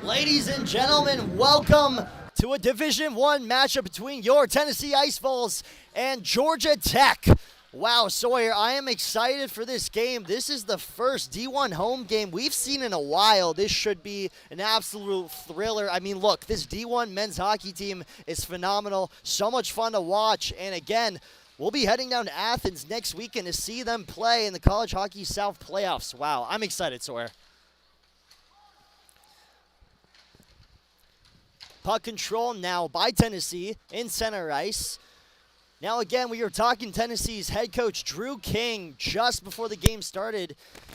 Ladies and gentlemen, welcome to a Division I matchup between your Tennessee Ice Vols and Georgia Tech. Wow, Sawyer, I am excited for this game. This is the first D1 home game we've seen in a while. This should be an absolute thriller. I mean, look, this D1 men's hockey team is phenomenal. So much fun to watch. And again, we'll be heading down to Athens next weekend to see them play in the College Hockey South playoffs. Wow, I'm excited, Sawyer. Puck control now by Tennessee in center ice. Now again, we were talking Tennessee's head coach Drew King just before the game started.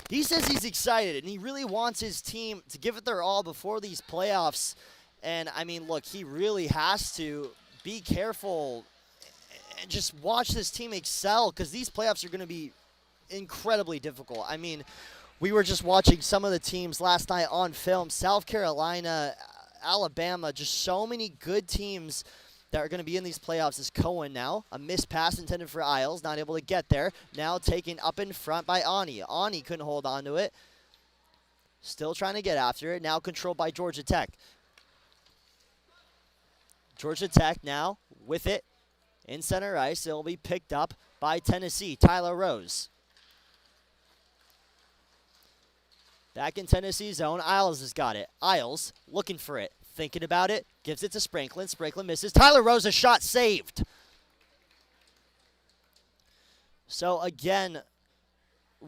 He says he's excited and he really wants his team to give it their all before these playoffs. And I mean, look, he really has to be careful and just watch this team excel because these playoffs are going to be incredibly difficult. I mean, we were just watching some of the teams last night on film. South Carolina, Alabama, just so many good teams that are going to be in these playoffs. Is Cohen now. A missed pass intended for Isles, not able to get there. Now taken up in front by Ani. Ani couldn't hold on to it. Still trying to get after it. Now controlled by Georgia Tech. Georgia Tech now with it in center ice. It will be picked up by Tennessee. Tyler Rose. Back in Tennessee zone, Isles has got it. Isles looking for it, thinking about it, gives it to Sprinklin. Sprinklin misses. Tyler Rose, a shot saved. So again,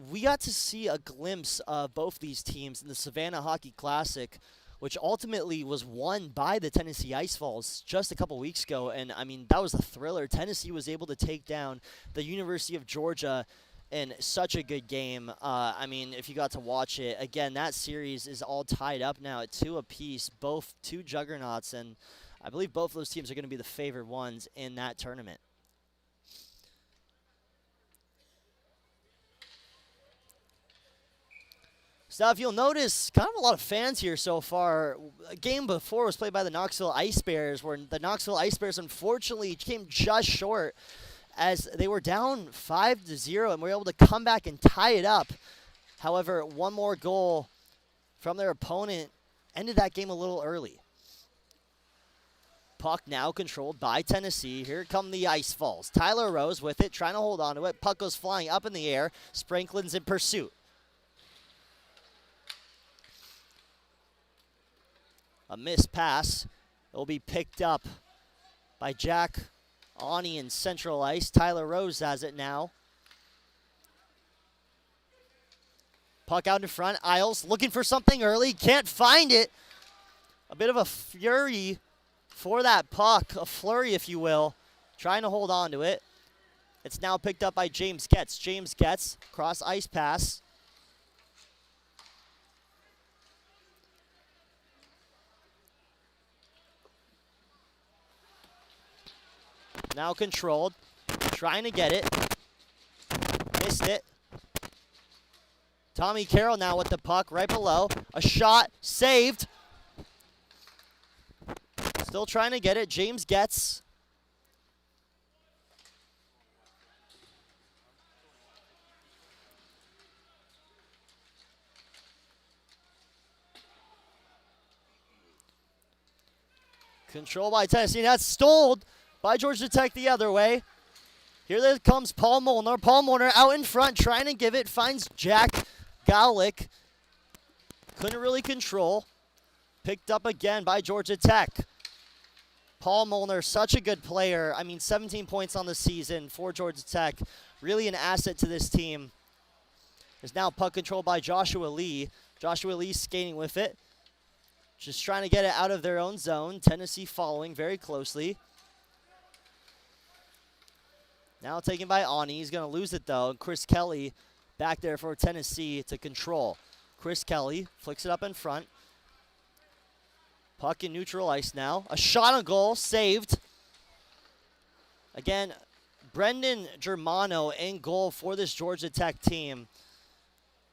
we got to see a glimpse of both these teams in the Savannah Hockey Classic, which ultimately was won by the Tennessee Ice Vols just a couple weeks ago. And I mean, that was a thriller. Tennessee was able to take down the University of Georgia in such a good game. I mean, if you got to watch it, again, that series is all tied up now at 2 apiece, both two juggernauts, and I believe both of those teams are going to be the favored ones in that tournament. So if you'll notice, kind of a lot of fans here so far. A game before was played by the Knoxville Ice Bears, where the Knoxville Ice Bears unfortunately came just short as they were down 5-0 and were able to come back and tie it up. However, one more goal from their opponent ended that game a little early. Puck now controlled by Tennessee. Here come the Ice Vols. Tyler Rose with it, trying to hold on to it. Puck goes flying up in the air. Spranklin's in pursuit. A missed pass. It will be picked up by Jack Ani in central ice. Tyler Rose has it now. Puck out in front. Isles looking for something early. Can't find it. A bit of a fury for that puck. A flurry, if you will. Trying to hold on to it. It's now picked up by James Getz. James Getz, cross ice pass. Now controlled, trying to get it, missed it. Tommy Carroll now with the puck right below. A shot, saved. Still trying to get it, James Getz. Control by Tennessee, that's stoled by Georgia Tech the other way. Here comes Paul Molnar. Paul Molnar out in front, trying to give it. Finds Jack Gowlick. Couldn't really control. Picked up again by Georgia Tech. Paul Molnar, such a good player. I mean, 17 points on the season for Georgia Tech. Really an asset to this team. Is now puck controlled by Joshua Lee. Joshua Lee skating with it. Just trying to get it out of their own zone. Tennessee following very closely. Now taken by Ani. He's going to lose it, though. Chris Kelly back there for Tennessee to control. Chris Kelly flicks it up in front. Puck in neutral ice now. A shot on goal, saved. Again, Brendan Germano in goal for this Georgia Tech team.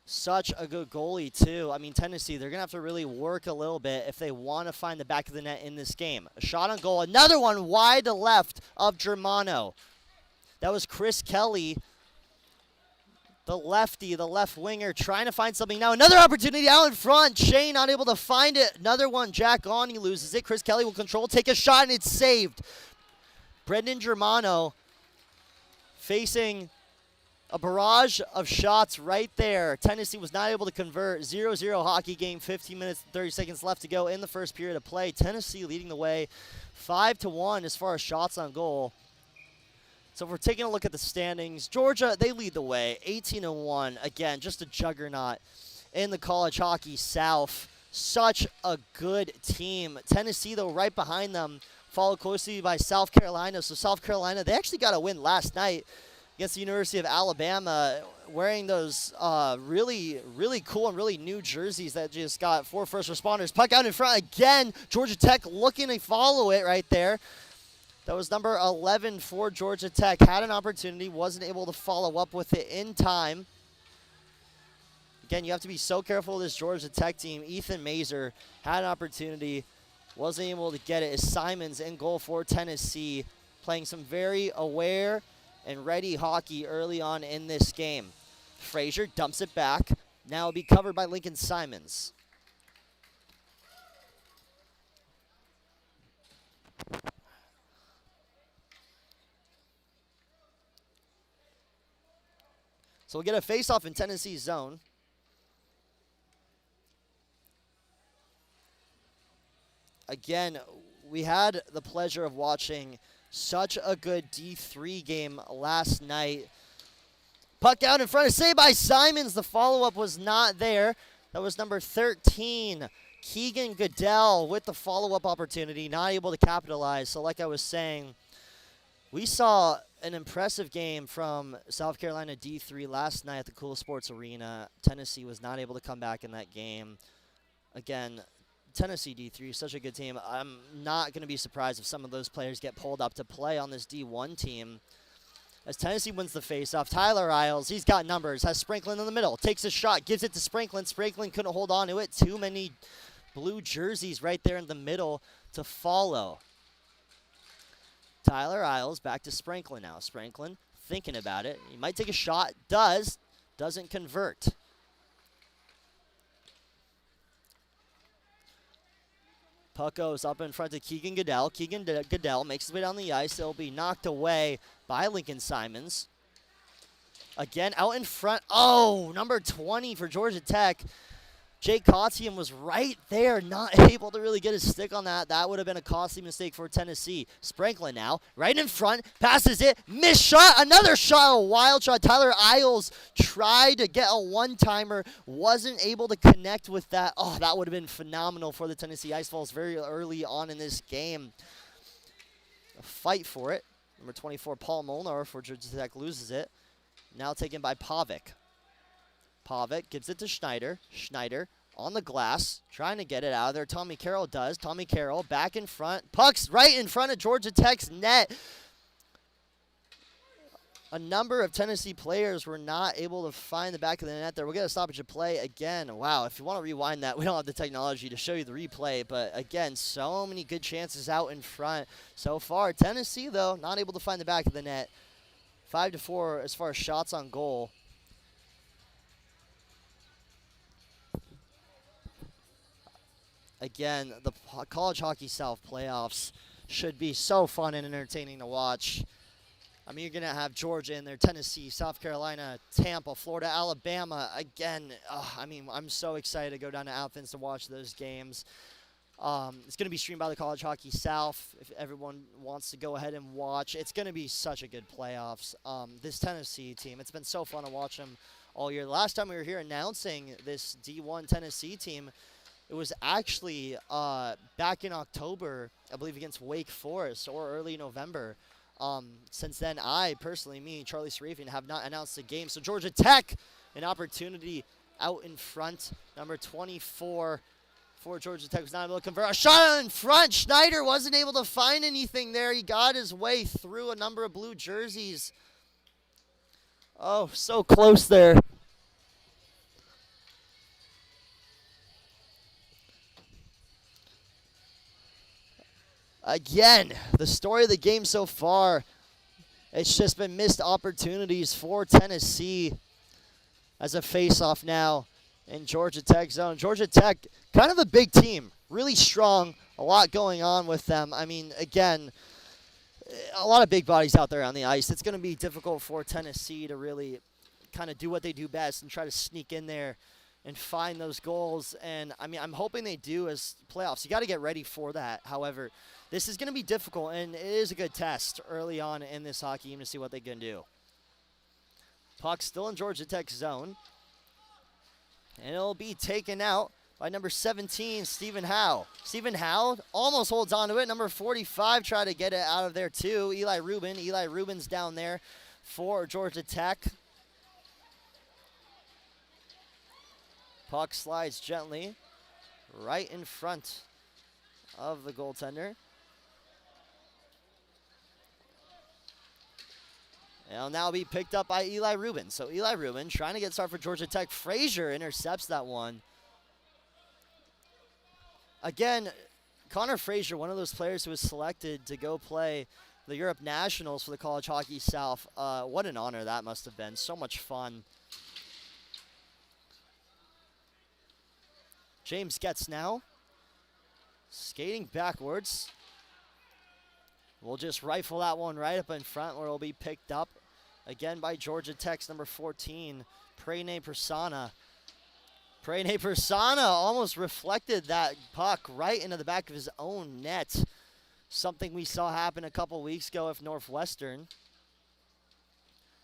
Such a good goalie, too. I mean, Tennessee, they're going to have to really work a little bit if they want to find the back of the net in this game. A shot on goal. Another one wide to left of Germano. That was Chris Kelly The lefty, the left winger, trying to find something now. Another opportunity out in front. Shane not able to find it. Another one. Jack on. He loses it. Chris Kelly will control. Take a shot, and it's saved. Brendan Germano facing a barrage of shots right there. Tennessee was not able to convert. 0-0 hockey game. 15 minutes and 30 seconds left to go in the first period of play. Tennessee leading the way 5-1 as far as shots on goal. So if we're taking a look at the standings, Georgia, they lead the way, 18-1. Again, just a juggernaut in the college hockey South. Such a good team. Tennessee, though, right behind them, followed closely by South Carolina. So South Carolina, they actually got a win last night against the University of Alabama, wearing those really, really cool and really new jerseys that just got 4 first responders. Puck out in front again. Georgia Tech looking to follow it right there. That was number 11 for Georgia Tech. Had an opportunity, wasn't able to follow up with it in time. Again, you have to be so careful with this Georgia Tech team. Ethan Mazer had an opportunity, wasn't able to get it. As Simons in goal for Tennessee, playing some very aware and ready hockey early on in this game. Frazier dumps it back. Now it'll be covered by Lincoln Simons. So we'll get a face-off in Tennessee's zone. Again, we had the pleasure of watching such a good D3 game last night. Puck out in front, saved by Simons. The follow-up was not there. That was number 13, Keegan Goodell, with the follow-up opportunity, not able to capitalize. So like I was saying, we saw an impressive game from South Carolina D3 last night at the Cool Sports Arena. Tennessee was not able to come back in that game. Again, Tennessee D3 is such a good team. I'm not going to be surprised if some of those players get pulled up to play on this D1 team. As Tennessee wins the faceoff, Tyler Isles, he's got numbers, has Sprinklin in the middle, takes a shot, gives it to Sprinklin. Sprinklin couldn't hold on to it. Too many blue jerseys right there in the middle to follow. Tyler Isles back to Sprinklin now. Sprinklin thinking about it. He might take a shot. Doesn't convert. Puck goes up in front of Keegan Goodell. Keegan Goodell makes his way down the ice. It'll be knocked away by Lincoln Simons. Again, out in front. Oh, number 20 for Georgia Tech. Jake Kotzian was right there, not able to really get his stick on that. That would have been a costly mistake for Tennessee. Sprinklin now, right in front, passes it, missed shot, another shot, a wild shot. Tyler Isles tried to get a one-timer, wasn't able to connect with that. Oh, that would have been phenomenal for the Tennessee Ice Falls very early on in this game. A fight for it. Number 24, Paul Molnar for Georgia Tech loses it. Now taken by Pavic. Pavic gives it to Schneider. Schneider on the glass, trying to get it out of there. Tommy Carroll does. Tommy Carroll back in front. Puck's right in front of Georgia Tech's net. A number of Tennessee players were not able to find the back of the net there. We'll get a stoppage of play again. Wow, if you want to rewind that, we don't have the technology to show you the replay. But again, so many good chances out in front so far. Tennessee, though, not able to find the back of the net. 5-4 as far as shots on goal. Again, the College Hockey South playoffs should be so fun and entertaining to watch. I mean, you're going to have Georgia in there, Tennessee, South Carolina, Tampa, Florida, Alabama. Again, I mean, I'm so excited to go down to Athens to watch those games. It's going to be streamed by the College Hockey South if everyone wants to go ahead and watch. It's going to be such a good playoffs. This Tennessee team, it's been so fun to watch them all year. The last time we were here announcing this D1 Tennessee team, it was actually back in October, I believe, against Wake Forest, or early November. Since then, Charlie Sarafian, have not announced a game. So Georgia Tech, an opportunity out in front. Number 24 for Georgia Tech was not able to convert. A shot in front. Schneider wasn't able to find anything there. He got his way through a number of blue jerseys. Oh, so close there. Again, the story of the game so far, it's just been missed opportunities for Tennessee. as a face-off now in Georgia Tech zone. Georgia Tech, kind of a big team, really strong, a lot going on with them. I mean, again, a lot of big bodies out there on the ice. It's going to be difficult for Tennessee to really kind of do what they do best and try to sneak in there and find those goals. And, I mean, I'm hoping they do as playoffs. You got to get ready for that. However, this is going to be difficult, and it is a good test early on in this hockey game to see what they can do. Puck still in Georgia Tech zone. And it'll be taken out by number 17, Stephen Howe. Stephen Howe almost holds on to it. Number 45 tried to get it out of there too. Eli Rubin. Eli Rubin's down there for Georgia Tech. Puck slides gently right in front of the goaltender. It'll now be picked up by Eli Rubin. So Eli Rubin trying to get started for Georgia Tech. Frazier intercepts that one. Again, Connor Frazier, one of those players who was selected to go play the Europe Nationals for the College Hockey South. What an honor that must have been. So much fun. James Getz now skating backwards. We'll just rifle that one right up in front where it'll be picked up again by Georgia Tech's number 14, Prene Persana. Prene Persana almost reflected that puck right into the back of his own net. Something we saw happen a couple weeks ago with Northwestern.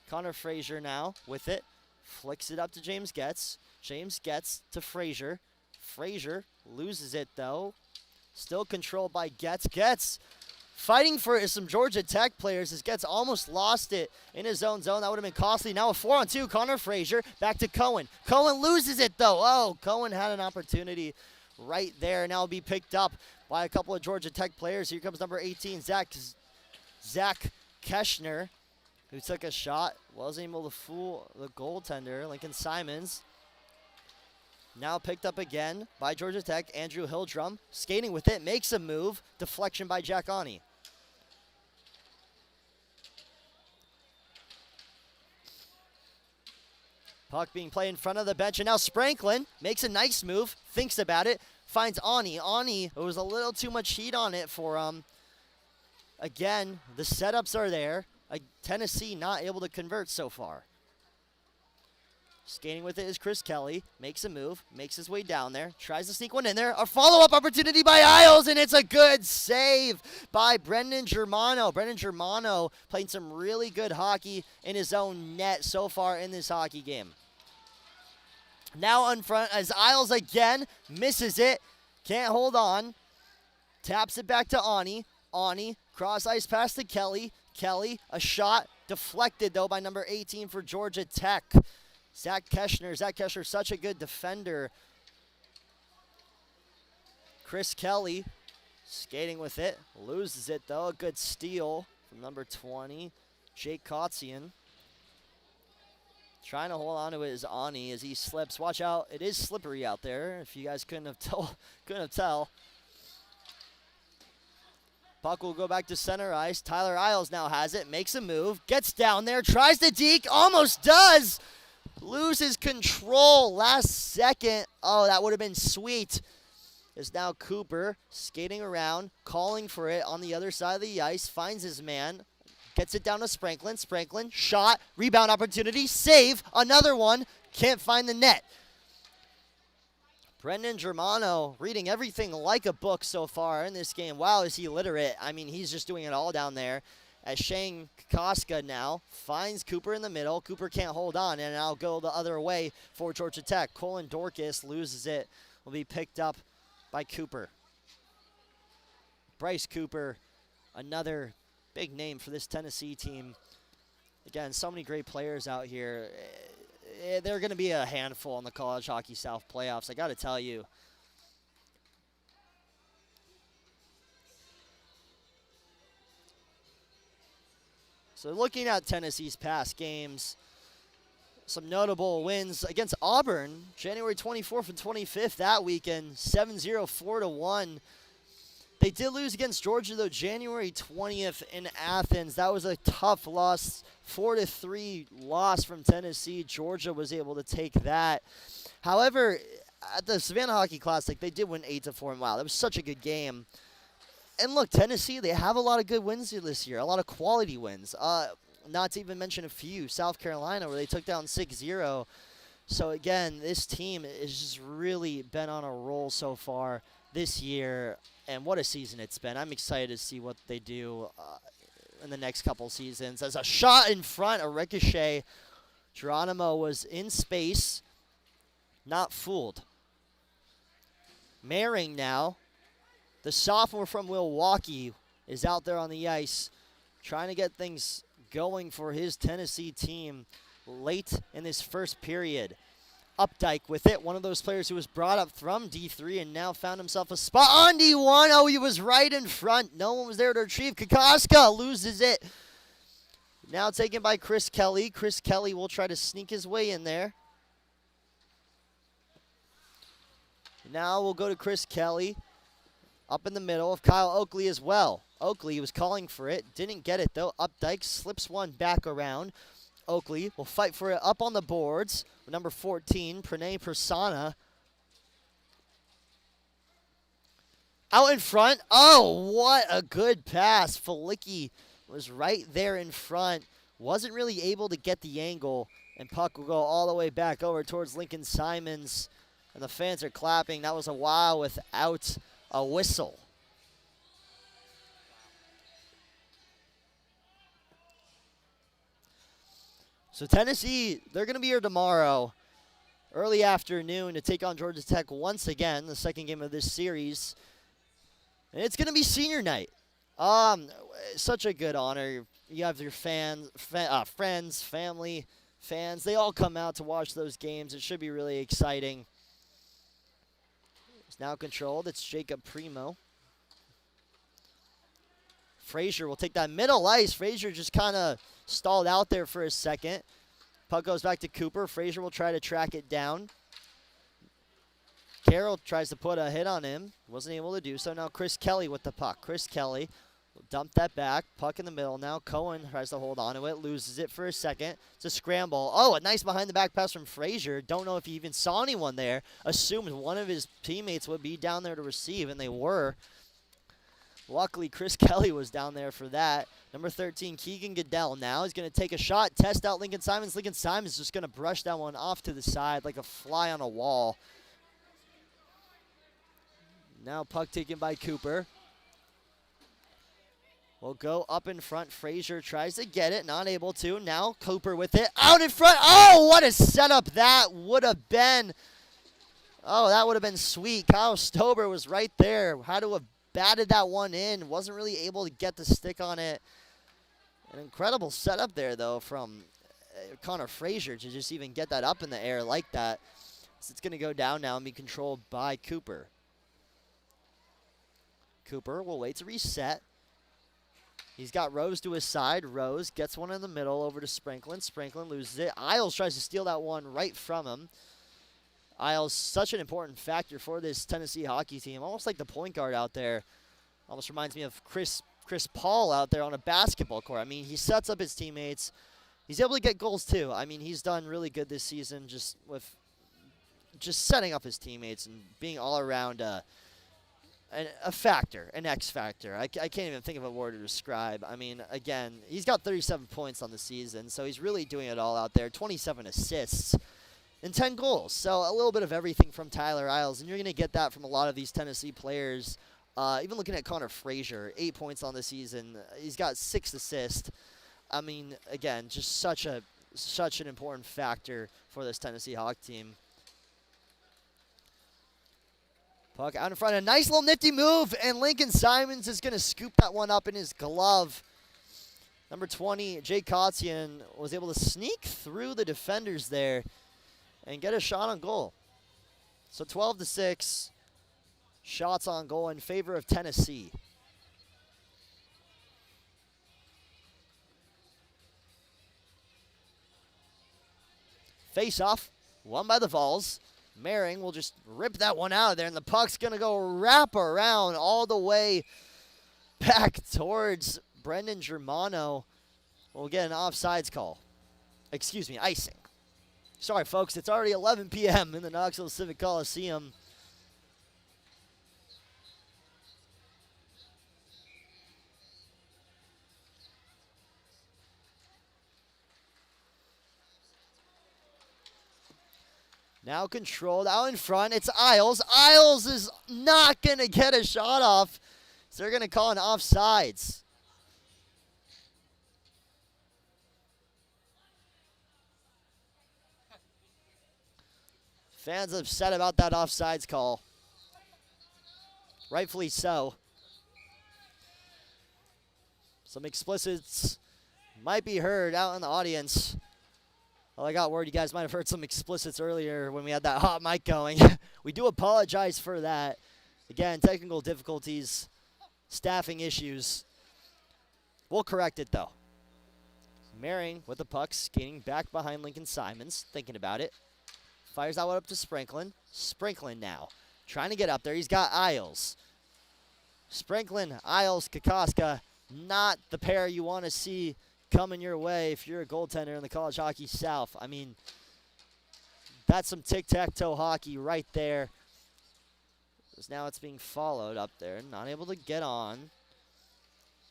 Connor Frazier now with it. Flicks it up to James Getz. James Getz to Frazier. Frazier loses it though. Still controlled by Getz. Getz fighting for some Georgia Tech players as Getz almost lost it in his own zone. That would have been costly. Now a 4-on-2. Connor Frazier back to Cohen. Cohen loses it though. Oh, Cohen had an opportunity right there. Now it'll be picked up by a couple of Georgia Tech players. Here comes number 18, Zach Keschner, who took a shot. Wasn't able to fool the goaltender, Lincoln Simons. Now picked up again by Georgia Tech. Andrew Hildrum skating with it. Makes a move. Deflection by Jack Ani. Puck being played in front of the bench. And now Spranklin makes a nice move. Thinks about it. Finds Ani. Ani, there was a little too much heat on it for him. Again, the setups are there. Tennessee not able to convert so far. Skating with it is Chris Kelly. Makes a move. Makes his way down there. Tries to sneak one in there. A follow-up opportunity by Isles, and it's a good save by Brendan Germano. Brendan Germano playing some really good hockey in his own net so far in this hockey game. Now on front as Isles again misses it. Can't hold on. Taps it back to Ani. Ani, cross ice pass to Kelly. Kelly, a shot. Deflected, though, by number 18 for Georgia Tech. Zach Keschner, such a good defender. Chris Kelly skating with it. Loses it, though. A good steal from number 20, Jake Kotzian. Trying to hold on to it is Ani as he slips. Watch out. It is slippery out there, if you guys couldn't have tell. Puck will go back to center ice. Tyler Isles now has it. Makes a move. Gets down there. Tries to deke. Almost does. Loses control last second. Oh, that would have been sweet. Is now Cooper skating around, calling for it on the other side of the ice. Finds his man. Gets it down to Spranklin. Spranklin, shot, rebound opportunity, save, another one. Can't find the net. Brendan Germano reading everything like a book so far in this game. Wow, is he literate. I mean, he's just doing it all down there. As Shane Koska now finds Cooper in the middle. Cooper can't hold on, and now go the other way for Georgia Tech. Colin Dorcas loses it. Will be picked up by Cooper. Bryce Cooper, another big name for this Tennessee team. Again, so many great players out here. They're going to be a handful in the College Hockey South playoffs, I got to tell you. So looking at Tennessee's past games, some notable wins against Auburn, January 24th and 25th that weekend, 7-0, 4-1. They did lose against Georgia, though, January 20th in Athens. That was a tough loss, 4-3 loss from Tennessee. Georgia was able to take that. However, at the Savannah Hockey Classic, they did win 8-4, and wow, that was such a good game. And look, Tennessee, they have a lot of good wins here this year, a lot of quality wins. Not to even mention a few. South Carolina, where they took down 6-0. So, again, this team has just really been on a roll so far this year. And what a season it's been. I'm excited to see what they do in the next couple seasons. As a shot in front, a ricochet. Geronimo was in space, not fooled. Maring now, the sophomore from Milwaukee, is out there on the ice trying to get things going for his Tennessee team late in this first period. Updike with it, one of those players who was brought up from D3 and now found himself a spot on D1. Oh, he was right in front. No one was there to retrieve. Kokoska loses it. Now taken by Chris Kelly. Chris Kelly will try to sneak his way in there. Now we'll go to Chris Kelly. Up in the middle of Kyle Oakley as well. Oakley was calling for it. Didn't get it, though. Updike slips one back around. Oakley will fight for it up on the boards. Number 14, Pranay Prasanna. Out in front. Oh, what a good pass. Felicki was right there in front. Wasn't really able to get the angle. And puck will go all the way back over towards Lincoln Simons. And the fans are clapping. That was a wow without a whistle. So Tennessee, they're going to be here tomorrow, early afternoon, to take on Georgia Tech once again, the second game of this series. And it's going to be senior night. Such a good honor. You have your friends, family, fans. They all come out to watch those games. It should be really exciting. It's now controlled. It's Jacob Primo. Frazier will take that middle ice. Frazier just kind of stalled out there for a second. Puck goes back to Cooper. Frazier will try to track it down. Carroll tries to put a hit on him. Wasn't able to do so. Now Chris Kelly with the puck. Chris Kelly will dump that back. Puck in the middle. Now Cohen tries to hold on to it. Loses it for a second. It's a scramble. Oh, a nice behind-the-back pass from Frazier. Don't know if he even saw anyone there. Assumed one of his teammates would be down there to receive, and they were. Luckily, Chris Kelly was down there for that. Number 13, Keegan Goodell now is going to take a shot, test out Lincoln Simons. Lincoln Simons is just going to brush that one off to the side like a fly on a wall. Now puck taken by Cooper. Will go up in front. Frazier tries to get it, not able to. Now Cooper with it, out in front. Oh, what a setup that would have been. Oh, that would have been sweet. Kyle Stober was right there. Had to have batted that one in. Wasn't really able to get the stick on it. An incredible setup there, though, from Connor Frazier to just even get that up in the air like that. So it's going to go down now and be controlled by Cooper. Cooper will wait to reset. He's got Rose to his side. Rose gets one in the middle over to Sprinklin. Sprinklin loses it. Isles tries to steal that one right from him. Isles, such an important factor for this Tennessee hockey team. Almost like the point guard out there. Almost reminds me of Chris Paul out there on a basketball court. I mean, he sets up his teammates. He's able to get goals, too. I mean, he's done really good this season just with just setting up his teammates and being all around a factor, an X factor. I can't even think of a word to describe. I mean, again, he's got 37 points on the season, so he's really doing it all out there. 27 assists. And 10 goals. So a little bit of everything from Tyler Isles. And you're going to get that from a lot of these Tennessee players. Even looking at Connor Frazier, 8 points on the season. He's got 6 assists. I mean, again, just such an important factor for this Tennessee Hawk team. Puck out in front. A nice little nifty move. And Lincoln Simons is going to scoop that one up in his glove. Number 20, Jay Kotzian, was able to sneak through the defenders there and get a shot on goal. So 12-6 shots on goal in favor of Tennessee. Face off, won by the Vols. Maring will just rip that one out of there, and the puck's going to go wrap around all the way back towards Brendan Germano. We'll get an offsides call. Excuse me, icing. Sorry, folks, it's already 11 p.m. in the Knoxville Civic Coliseum. Now controlled out in front. It's Isles. Isles is not going to get a shot off. So they're going to call an offsides. Fans upset about that offsides call. Rightfully so. Some explicits might be heard out in the audience. Well, I got word you guys might have heard some explicits earlier when we had that hot mic going. We do apologize for that. Again, technical difficulties, staffing issues. We'll correct it, though. Maring with the puck, skating back behind Lincoln Simons, thinking about it. Fires that one up to Sprinklin. Sprinklin now, trying to get up there. He's got Isles. Sprinklin, Isles, Kokoska, not the pair you want to see coming your way if you're a goaltender in the College Hockey South. I mean, that's some tic-tac-toe hockey right there. Because now it's being followed up there. Not able to get on.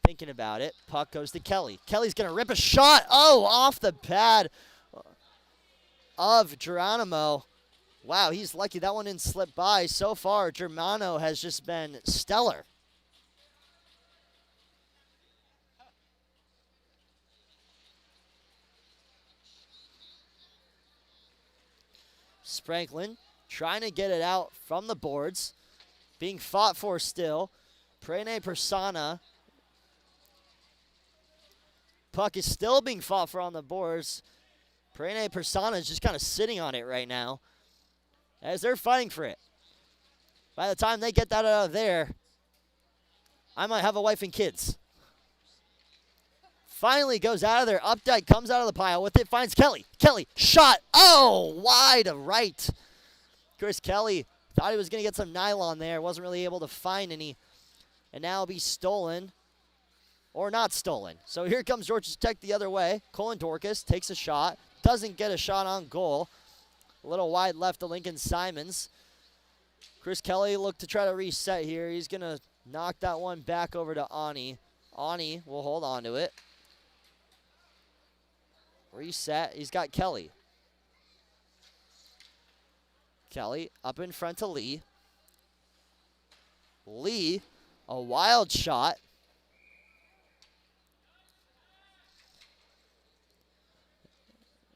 Thinking about it. Puck goes to Kelly. Kelly's going to rip a shot. Oh, off the pad of Geronimo. Wow, he's lucky that one didn't slip by. So far, Germano has just been stellar. Spranklin trying to get it out from the boards. Being fought for still. Prene Persona. Puck is still being fought for on the boards. Prene Persona is just kind of sitting on it right now as they're fighting for it. By the time they get that out of there, I might have a wife and kids. Finally goes out of there. Updike comes out of the pile with it. Finds Kelly. Kelly, shot. Oh, wide right. Chris Kelly thought he was going to get some nylon there. Wasn't really able to find any. And now it'll be stolen. Or not stolen. So here comes Georgia Tech the other way. Colin Dorcas takes a shot. Doesn't get a shot on goal. A little wide left to Lincoln Simons. Chris Kelly looked to try to reset here. He's going to knock that one back over to Ani. Ani will hold on to it. Reset. He's got Kelly. Kelly up in front to Lee. Lee, a wild shot.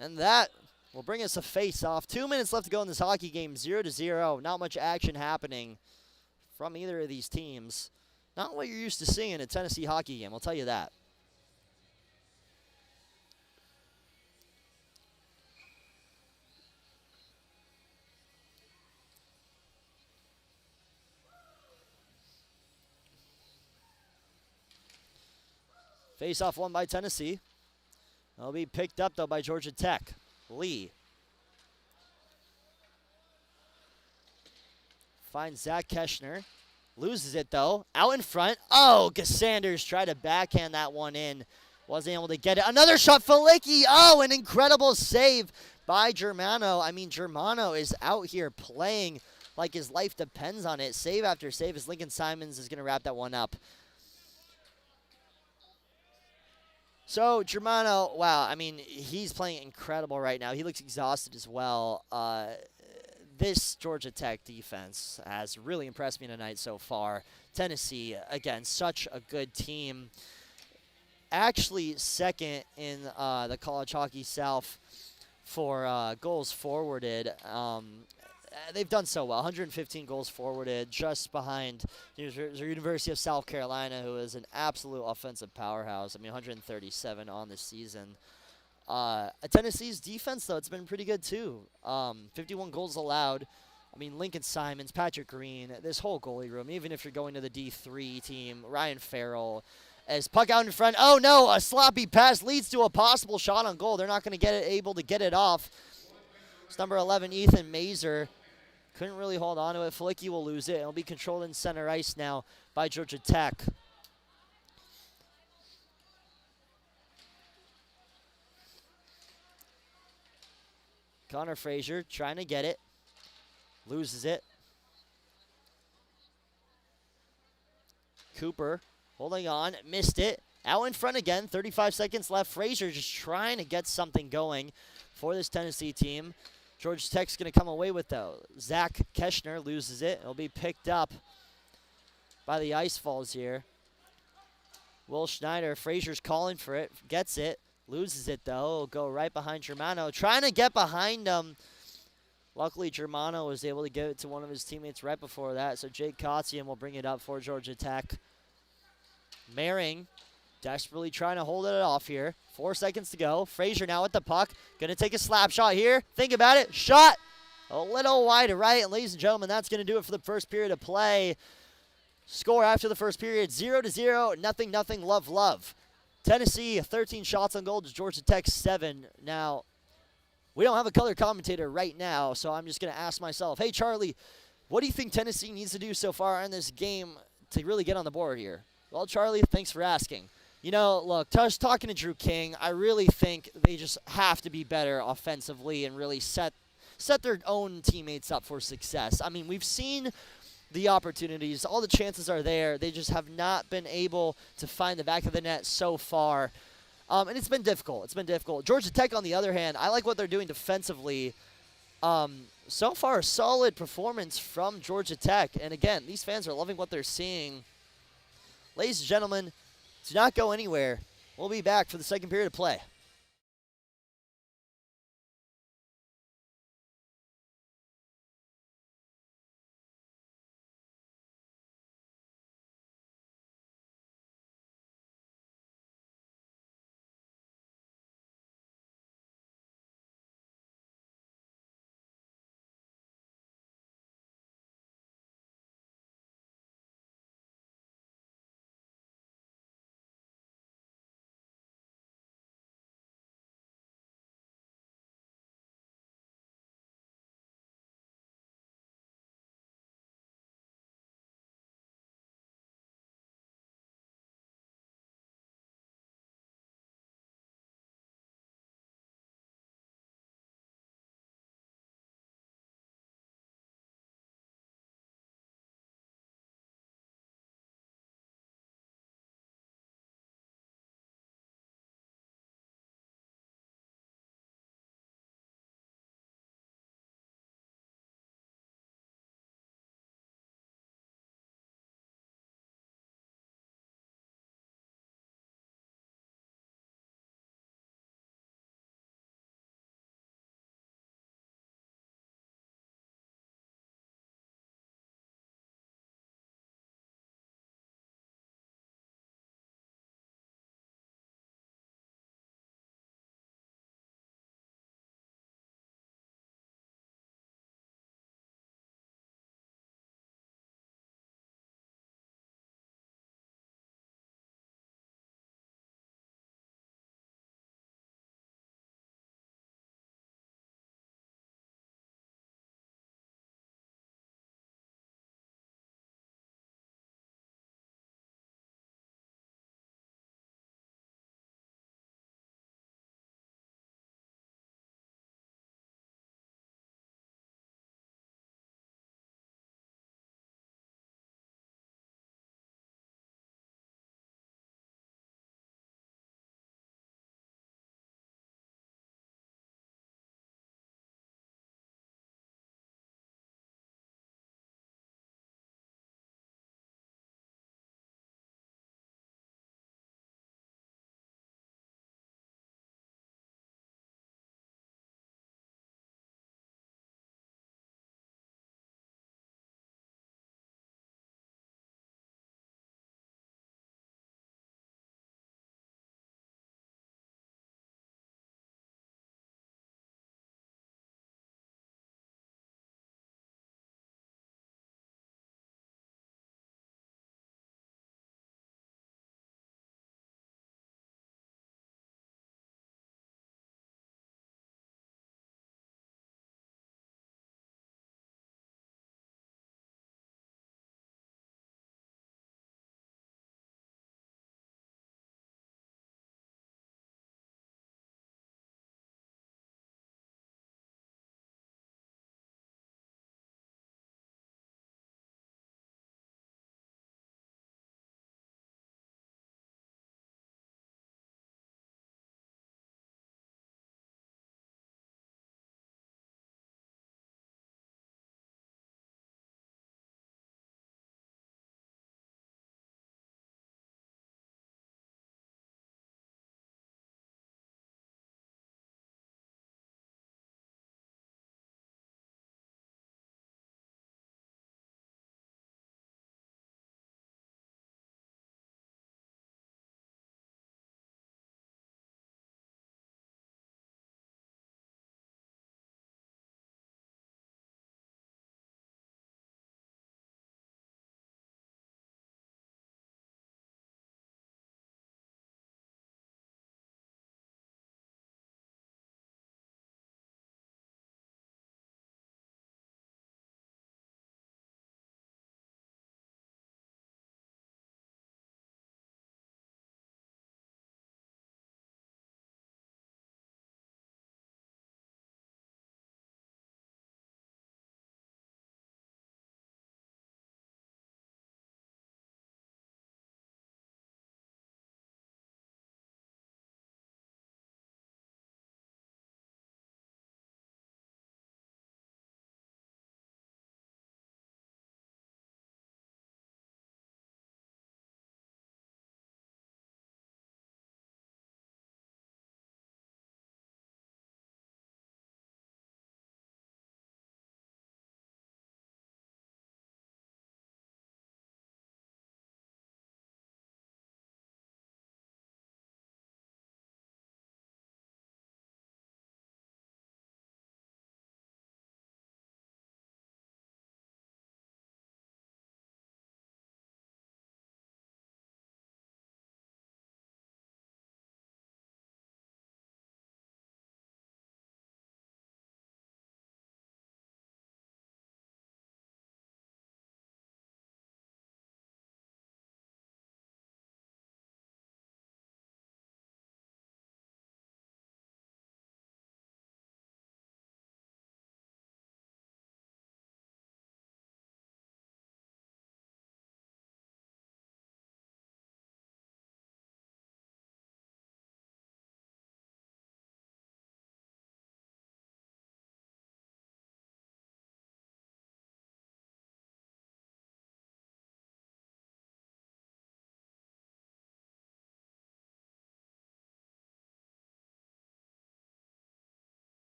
And that will bring us a face-off. 2 minutes left to go in this hockey game. 0-0. Not much action happening from either of these teams. Not what you're used to seeing in a Tennessee hockey game, I'll tell you that. Face-off won by Tennessee. It'll be picked up, though, by Georgia Tech. Lee. Finds Zach Keschner. Loses it, though. Out in front. Oh, Sanders tried to backhand that one in. Wasn't able to get it. Another shot, Felicki. Oh, an incredible save by Germano. I mean, Germano is out here playing like his life depends on it. Save after save as Lincoln Simons is going to wrap that one up. So, Germano, wow, I mean, he's playing incredible right now. He looks exhausted as well. This Georgia Tech defense has really impressed me tonight so far. Tennessee, again, such a good team. Actually, second in the College Hockey South for goals forwarded. They've done so well. 115 goals forwarded, just behind the University of South Carolina, who is an absolute offensive powerhouse. I mean, 137 on the season. Tennessee's defense, though, it's been pretty good, too. 51 goals allowed. I mean, Lincoln Simons, Patrick Green, this whole goalie room, even if you're going to the D3 team, Ryan Farrell, as puck out in front. Oh, no, a sloppy pass leads to a possible shot on goal. They're not going to able to get it off. It's number 11, Ethan Mazer. Couldn't really hold on to it. Flicky will lose it. It'll be controlled in center ice now by Georgia Tech. Connor Frazier trying to get it. Loses it. Cooper holding on. Missed it. Out in front again. 35 seconds left. Frazier just trying to get something going for this Tennessee team. Georgia Tech's going to come away with, though. Zach Keschner loses it. It'll be picked up by the Ice Falls here. Will Schneider. Frazier's calling for it. Gets it. Loses it, though. It'll go right behind Germano. Trying to get behind him. Luckily, Germano was able to give it to one of his teammates right before that. So Jake Kotzian will bring it up for Georgia Tech. Maring desperately trying to hold it off here. 4 seconds to go. Frazier now with the puck. Going to take a slap shot here. Think about it. Shot a little wide to right. And ladies and gentlemen, that's going to do it for the first period of play. Score after the first period, 0-0, nothing, love. Tennessee, 13 shots on goal to Georgia Tech, 7. Now, we don't have a color commentator right now, so I'm just going to ask myself, hey, Charlie, what do you think Tennessee needs to do so far in this game to really get on the board here? Well, Charlie, thanks for asking. You know, look, just talking to Drew King, I really think they just have to be better offensively and really set their own teammates up for success. I mean, we've seen the opportunities. All the chances are there. They just have not been able to find the back of the net so far. And it's been difficult. Georgia Tech, on the other hand, I like what they're doing defensively. So far, a solid performance from Georgia Tech. And again, these fans are loving what they're seeing. Ladies and gentlemen, do not go anywhere. We'll be back for the second period of play.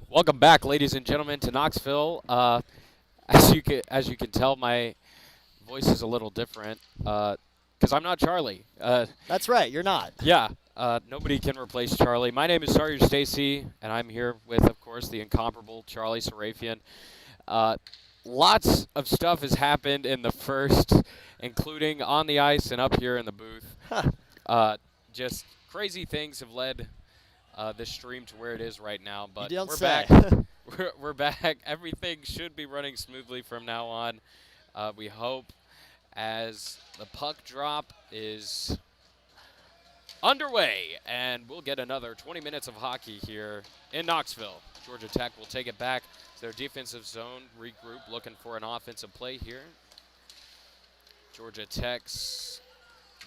Welcome back, ladies and gentlemen, to Knoxville. As you can tell, my voice is a little different because I'm not Charlie. That's right, you're not. Yeah, nobody can replace Charlie. My name is Sawyer Stacy, and I'm here with, of course, the incomparable Charlie Sarafian. Uh, Lots of stuff has happened in the first, including on the ice and up here in the booth. Huh. Just crazy things have led this stream to where it is right now. But You don't we're say. back. We're back. Everything should be running smoothly from now on. We hope, as the puck drop is underway, and we'll get another 20 minutes of hockey here in Knoxville. Georgia Tech will take it back to their defensive zone, regroup, looking for an offensive play here. Georgia Tech's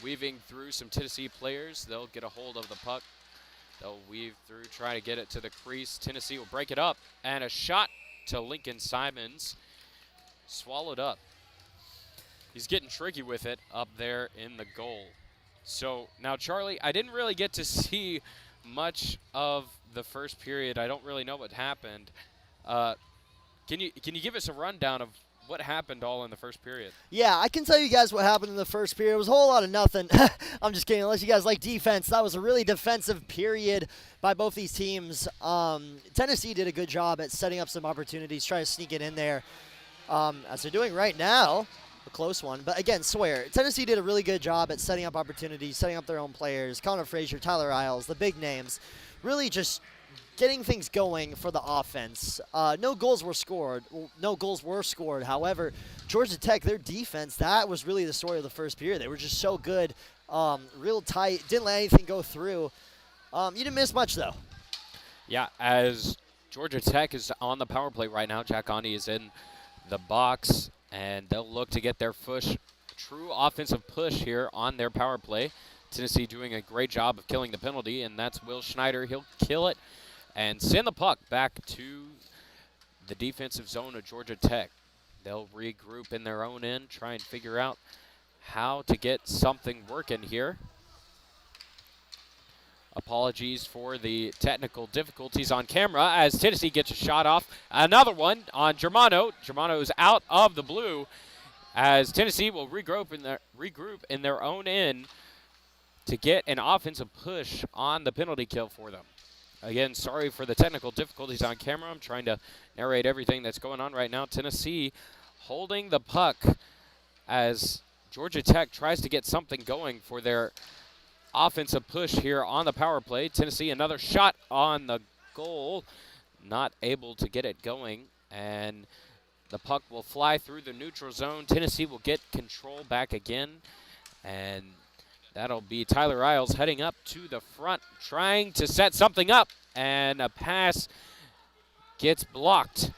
weaving through some Tennessee players. They'll get a hold of the puck. They'll weave through, try to get it to the crease. Tennessee will break it up, and a shot to Lincoln Simons. Swallowed up. He's getting tricky with it up there in the goal. So now, Charlie, I didn't really get to see much of the first period. I don't really know what happened. Can you give us a rundown of what happened all in the first period? Yeah, I can tell you guys what happened in the first period. It was a whole lot of nothing. I'm just kidding. Unless you guys like defense, that was a really defensive period by both these teams. Tennessee did a good job at setting up some opportunities, trying to sneak it in there, as they're doing right now. A close one. But again, swear, Tennessee did a really good job at setting up opportunities, setting up their own players. Connor Frazier, Tyler Isles, the big names. Really just getting things going for the offense. No goals were scored. However, Georgia Tech, their defense, that was really the story of the first period. They were just so good, real tight, didn't let anything go through. You didn't miss much, though. Yeah, as Georgia Tech is on the power play right now, Jack Ondi is in the box, and they'll look to get their true offensive push here on their power play. Tennessee doing a great job of killing the penalty, and that's Will Schneider. He'll kill it and send the puck back to the defensive zone of Georgia Tech. They'll regroup in their own end, try and figure out how to get something working here. Apologies for the technical difficulties on camera as Tennessee gets a shot off. Another one on Germano. Germano is out of the blue as Tennessee will regroup in their own end to get an offensive push on the penalty kill for them. Again, sorry for the technical difficulties on camera. I'm trying to narrate everything that's going on right now. Tennessee holding the puck as Georgia Tech tries to get something going for their offensive push here on the power play. Tennessee, another shot on the goal. Not able to get it going, and the puck will fly through the neutral zone. Tennessee will get control back again, and that'll be Tyler Isles heading up to the front, trying to set something up, and a pass gets blocked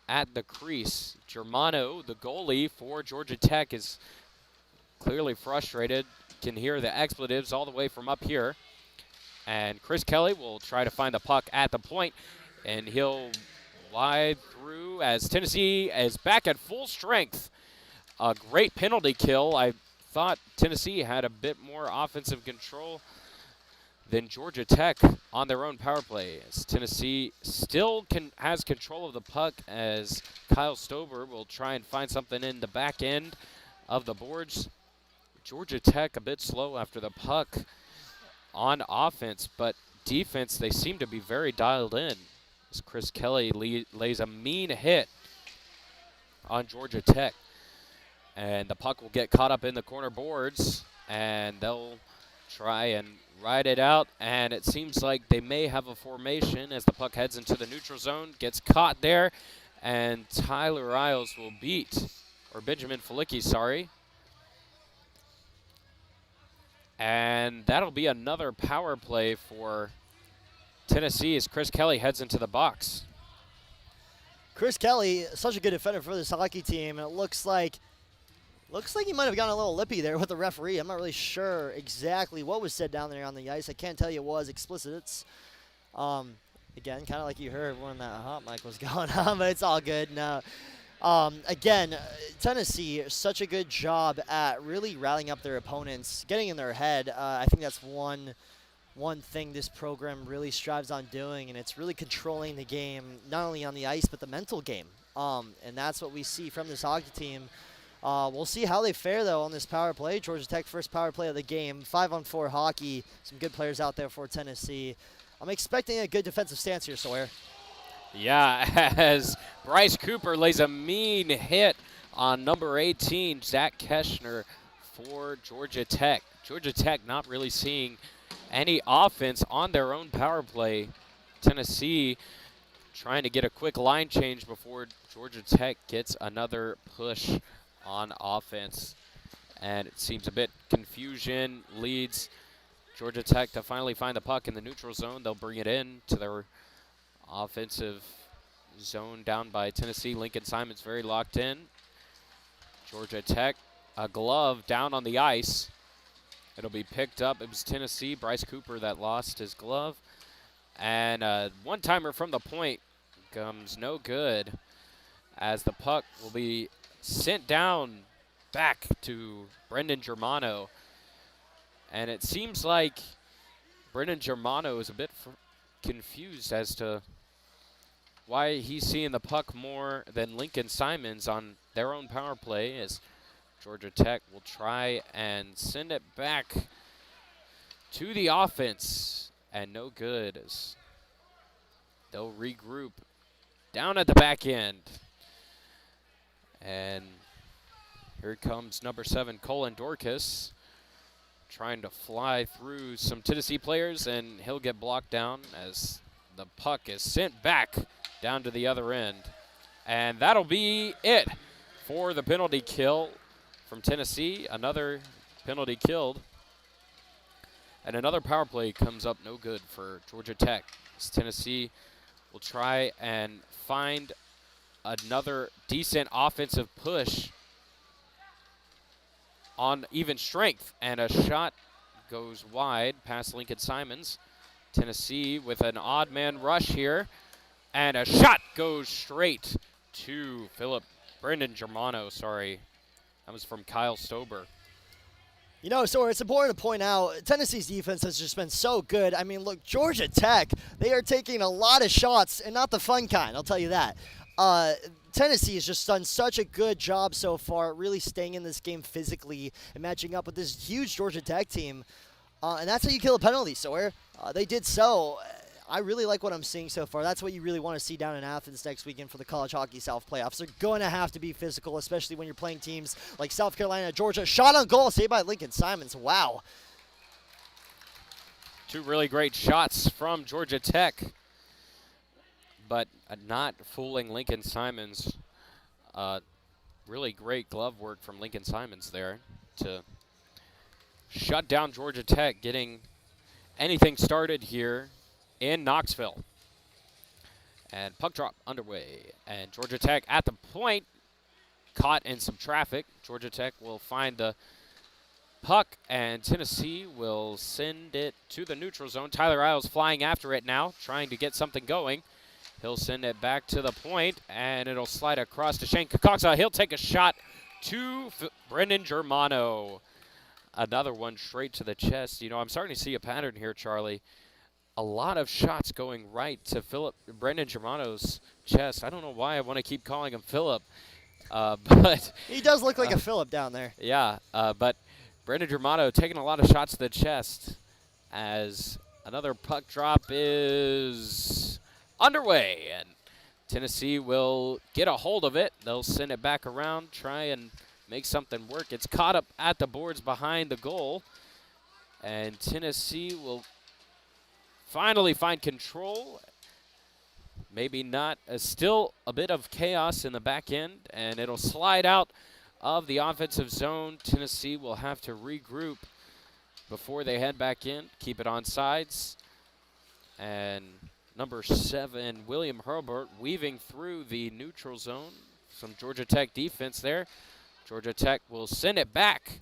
at the crease. Germano, the goalie for Georgia Tech, is clearly frustrated. Can hear the expletives all the way from up here. And Chris Kelly will try to find the puck at the point, and he'll wide through as Tennessee is back at full strength. A great penalty kill. I thought Tennessee had a bit more offensive control than Georgia Tech on their own power play. As Tennessee still has control of the puck as Kyle Stober will try and find something in the back end of the boards. Georgia Tech a bit slow after the puck on offense, but defense, they seem to be very dialed in. As Chris Kelly lays a mean hit on Georgia Tech. And the puck will get caught up in the corner boards, and they'll try and ride it out. And it seems like they may have a formation as the puck heads into the neutral zone, gets caught there, and Tyler Isles will Benjamin Felicki, sorry. And that'll be another power play for Tennessee as Chris Kelly heads into the box. Chris Kelly, such a good defender for this hockey team, and it looks like he might have gotten a little lippy there with the referee. I'm not really sure exactly what was said down there on the ice. I can't tell you it was explicit. Again, kind of like you heard when that hot mic was going on, but it's all good. No. Again, Tennessee, such a good job at really rallying up their opponents, getting in their head. I think that's one one thing this program really strives on doing, and it's really controlling the game, not only on the ice, but the mental game. And that's what we see from this hockey team. We'll see how they fare, though, on this power play. Georgia Tech first power play of the game, 5-on-4 hockey. Some good players out there for Tennessee. I'm expecting a good defensive stance here, Sawyer. Yeah, as Bryce Cooper lays a mean hit on number 18, Zach Keschner, for Georgia Tech. Georgia Tech not really seeing any offense on their own power play. Tennessee trying to get a quick line change before Georgia Tech gets another push on offense. And it seems a bit confusion leads Georgia Tech to finally find the puck in the neutral zone. They'll bring it in to their offensive zone down by Tennessee. Lincoln Simons very locked in. Georgia Tech, a glove down on the ice. It'll be picked up. It was Tennessee, Bryce Cooper, that lost his glove. And a one-timer from the point comes no good, as the puck will be sent down back to Brendan Germano. And it seems like Brendan Germano is a bit confused as to why he's seeing the puck more than Lincoln Simons on their own power play, as Georgia Tech will try and send it back to the offense, and no good, as they'll regroup down at the back end. And here comes number 7, Colin Dorcas, trying to fly through some Tennessee players, and he'll get blocked down as the puck is sent back down to the other end. And that'll be it for the penalty kill from Tennessee. Another penalty killed. And another power play comes up no good for Georgia Tech, as Tennessee will try and find another decent offensive push on even strength. And a shot goes wide past Lincoln Simons. Tennessee with an odd man rush here. And a shot goes straight to Brendan Germano, sorry. That was from Kyle Stober. You know, so it's important to point out, Tennessee's defense has just been so good. I mean, look, Georgia Tech, they are taking a lot of shots, and not the fun kind, I'll tell you that. Tennessee has just done such a good job so far, really staying in this game physically and matching up with this huge Georgia Tech team. And that's how you kill a penalty, Sawyer. They did so. I really like what I'm seeing so far. That's what you really want to see down in Athens next weekend for the College Hockey South playoffs. They're going to have to be physical, especially when you're playing teams like South Carolina, Georgia. Shot on goal, saved by Lincoln Simons. Wow. Two really great shots from Georgia Tech, but not fooling Lincoln Simons. Really great glove work from Lincoln Simons there to shut down Georgia Tech, getting anything started here in Knoxville. And puck drop underway. And Georgia Tech at the point, caught in some traffic. Georgia Tech will find the puck, and Tennessee will send it to the neutral zone. Tyler Isles flying after it now, trying to get something going. He'll send it back to the point, and it'll slide across to Shane Kakaksa. He'll take a shot to Brendan Germano. Another one straight to the chest. You know, I'm starting to see a pattern here, Charlie. A lot of shots going right to Brendan Germano's chest. I don't know why I want to keep calling him Philip, but he does look like a Philip down there. Yeah, but Brendan Germano taking a lot of shots to the chest, as another puck drop is underway, and Tennessee will get a hold of it. They'll send it back around, try and make something work. It's caught up at the boards behind the goal, and Tennessee will finally find control. Maybe not. Still a bit of chaos in the back end, and it'll slide out of the offensive zone. Tennessee will have to regroup before they head back in, keep it on sides. And number 7, William Herbert, weaving through the neutral zone. Some Georgia Tech defense there. Georgia Tech will send it back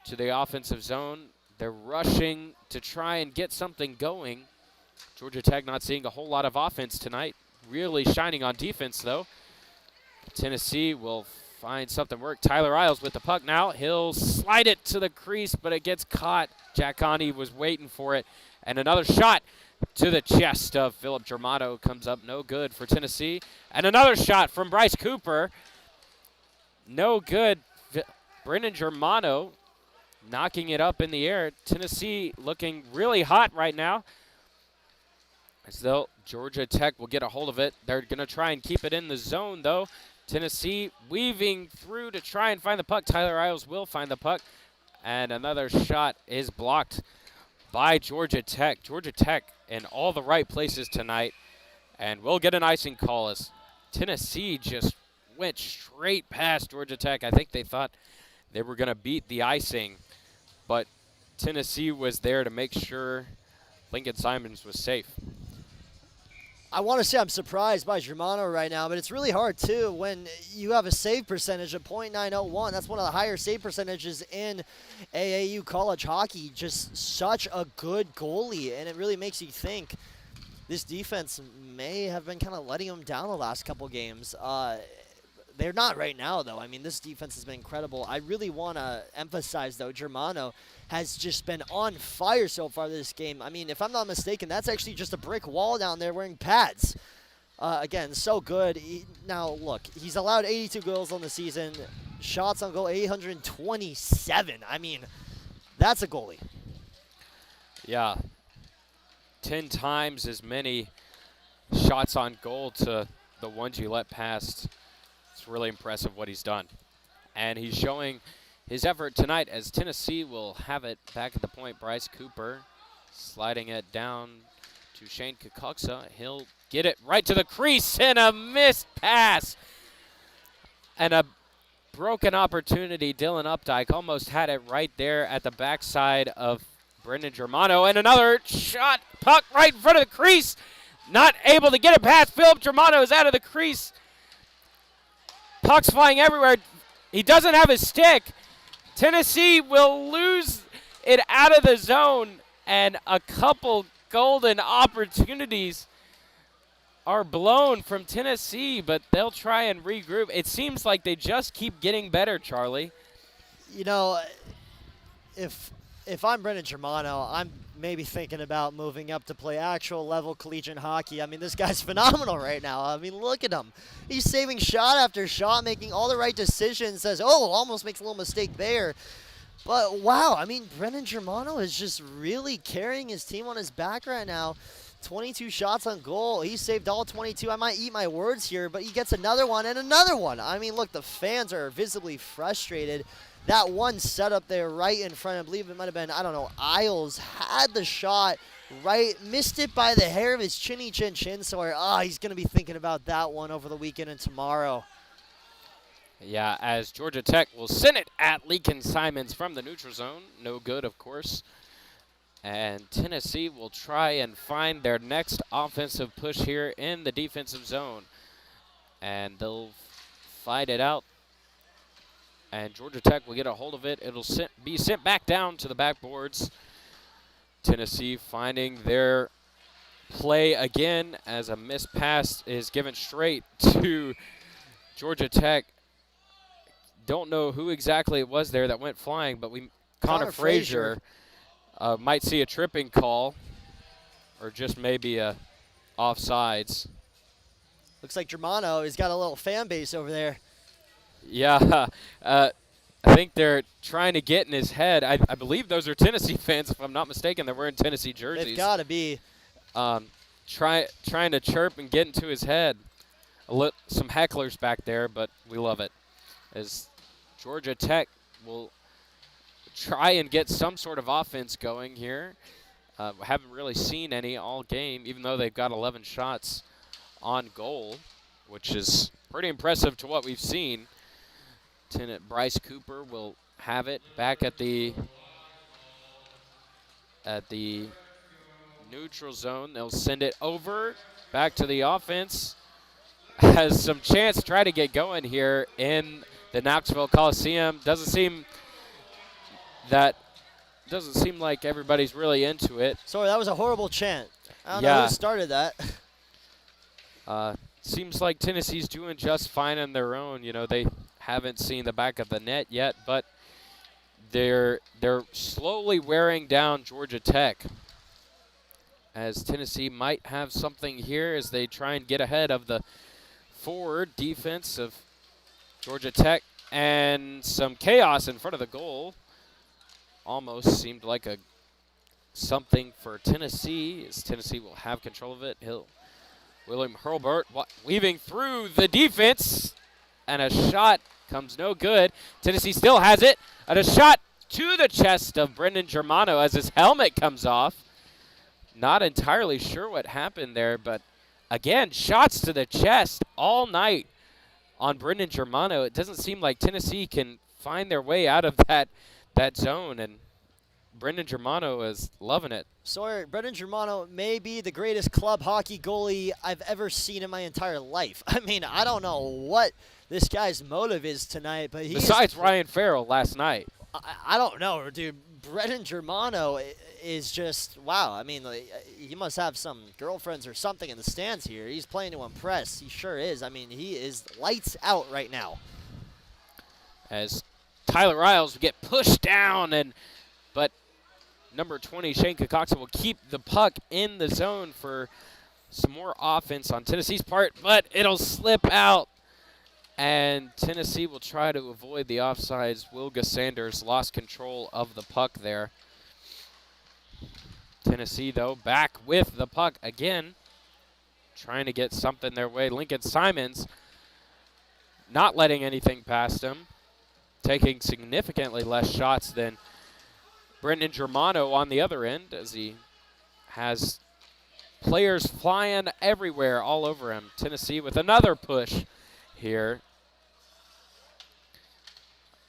to the offensive zone. They're rushing to try and get something going. Georgia Tech not seeing a whole lot of offense tonight. Really shining on defense, though. Tennessee will find something work. Tyler Isles with the puck now. He'll slide it to the crease, but it gets caught. Jack Connie was waiting for it, And another shot to the chest of Philip Germano comes up no good for Tennessee. And another shot from Bryce Cooper. No good. Brendan Germano knocking it up in the air. Tennessee looking really hot right now. As though Georgia Tech will get a hold of it. They're going to try and keep it in the zone, though. Tennessee weaving through to try and find the puck. Tyler Isles will find the puck. And another shot is blocked by Georgia Tech. Georgia Tech in all the right places tonight. And we'll get an icing call as Tennessee just went straight past Georgia Tech. I think they thought they were going to beat the icing. But Tennessee was there to make sure Lincoln Simons was safe. I want to say I'm surprised by Germano right now, but it's really hard, too, when you have a save percentage of .901. That's one of the higher save percentages in AAU college hockey. Just such a good goalie, and it really makes you think this defense may have been kind of letting them down the last couple games. They're not right now, though. I mean, this defense has been incredible. I really want to emphasize, though, Germano has just been on fire so far this game. I mean, if I'm not mistaken, that's actually just a brick wall down there wearing pads. Again, so good. Now, look, he's allowed 82 goals on the season. Shots on goal, 827. I mean, that's a goalie. Yeah. 10 times as many shots on goal to the ones you let past. It's really impressive what he's done. And he's showing his effort tonight as Tennessee will have it back at the point. Bryce Cooper sliding it down to Shane Kakuksa. He'll get it right to the crease and a missed pass. And a broken opportunity. Dylan Updike almost had it right there at the backside of Brendan Germano. And another shot, puck right in front of the crease. Not able to get it past. Philip Germano is out of the crease. Puck's flying everywhere. He doesn't have his stick. Tennessee will lose it out of the zone, and a couple golden opportunities are blown from Tennessee, but they'll try and regroup. It seems like they just keep getting better, Charlie. You know, if I'm Brendan Germano, I'm maybe thinking about moving up to play actual level collegiate hockey. I mean, this guy's phenomenal right now. I mean, look at him. He's saving shot after shot, making all the right decisions. Says, oh, almost makes a little mistake there. But, wow, I mean, Brendan Germano is just really carrying his team on his back right now. 22 shots on goal. He saved all 22. I might eat my words here, but he gets another one and another one. I mean, look, the fans are visibly frustrated. That one setup there right in front, I believe it might have been, I don't know, Isles had the shot right, missed it by the hair of his chinny chin, so he's going to be thinking about that one over the weekend and tomorrow. Yeah, as Georgia Tech will send it at Lincoln Simons from the neutral zone. No good, of course. And Tennessee will try and find their next offensive push here in the defensive zone. And they'll fight it out. And Georgia Tech will get a hold of it. It'll be sent back down to the backboards. Tennessee finding their play again as a missed pass is given straight to Georgia Tech. Don't know who exactly it was there that went flying, but Connor Frazier might see a tripping call or just maybe a offsides. Looks like Germano has got a little fan base over there. Yeah, I think they're trying to get in his head. I believe those are Tennessee fans, if I'm not mistaken. They're wearing Tennessee jerseys. They've got to be. Trying to chirp and get into his head. Some hecklers back there, but we love it. As Georgia Tech will try and get some sort of offense going here. Haven't really seen any all game, even though they've got 11 shots on goal, which is pretty impressive to what we've seen. Bryce Cooper will have it back at the neutral zone. They'll send it over back to the offense. Has some chance to try to get going here in the Knoxville Coliseum. Doesn't seem like everybody's really into it. Sorry, that was a horrible chant. I don't know who started that. Seems like Tennessee's doing just fine on their own. You know, they haven't seen the back of the net yet, but they're slowly wearing down Georgia Tech. as Tennessee might have something here as they try and get ahead of the forward defense of Georgia Tech, and some chaos in front of the goal. Almost seemed like something for Tennessee, as Tennessee will have control of it. William Hurlburt weaving through the defense, and a shot comes no good. Tennessee still has it, and a shot to the chest of Brendan Germano as his helmet comes off. Not entirely sure what happened there, but again, shots to the chest all night on Brendan Germano. It doesn't seem like Tennessee can find their way out of that zone, and Brendan Germano is loving it. Sawyer, Brendan Germano may be the greatest club hockey goalie I've ever seen in my entire life. I mean, I don't know what this guy's motive is tonight, but besides Ryan Farrell last night. I don't know, dude. Brendan Germano is just, wow. I mean, like, he must have some girlfriends or something in the stands here. He's playing to impress. He sure is. I mean, he is lights out right now. As Tyler Riles will get pushed down, but number 20, Shane Kocoxa, will keep the puck in the zone for some more offense on Tennessee's part, but it'll slip out, and Tennessee will try to avoid the offsides. Wilga Sanders lost control of the puck there. Tennessee, though, back with the puck again, trying to get something their way. Lincoln Simons not letting anything past him, taking significantly less shots than Brendan Germano on the other end, as he has players flying everywhere all over him. Tennessee with another push here.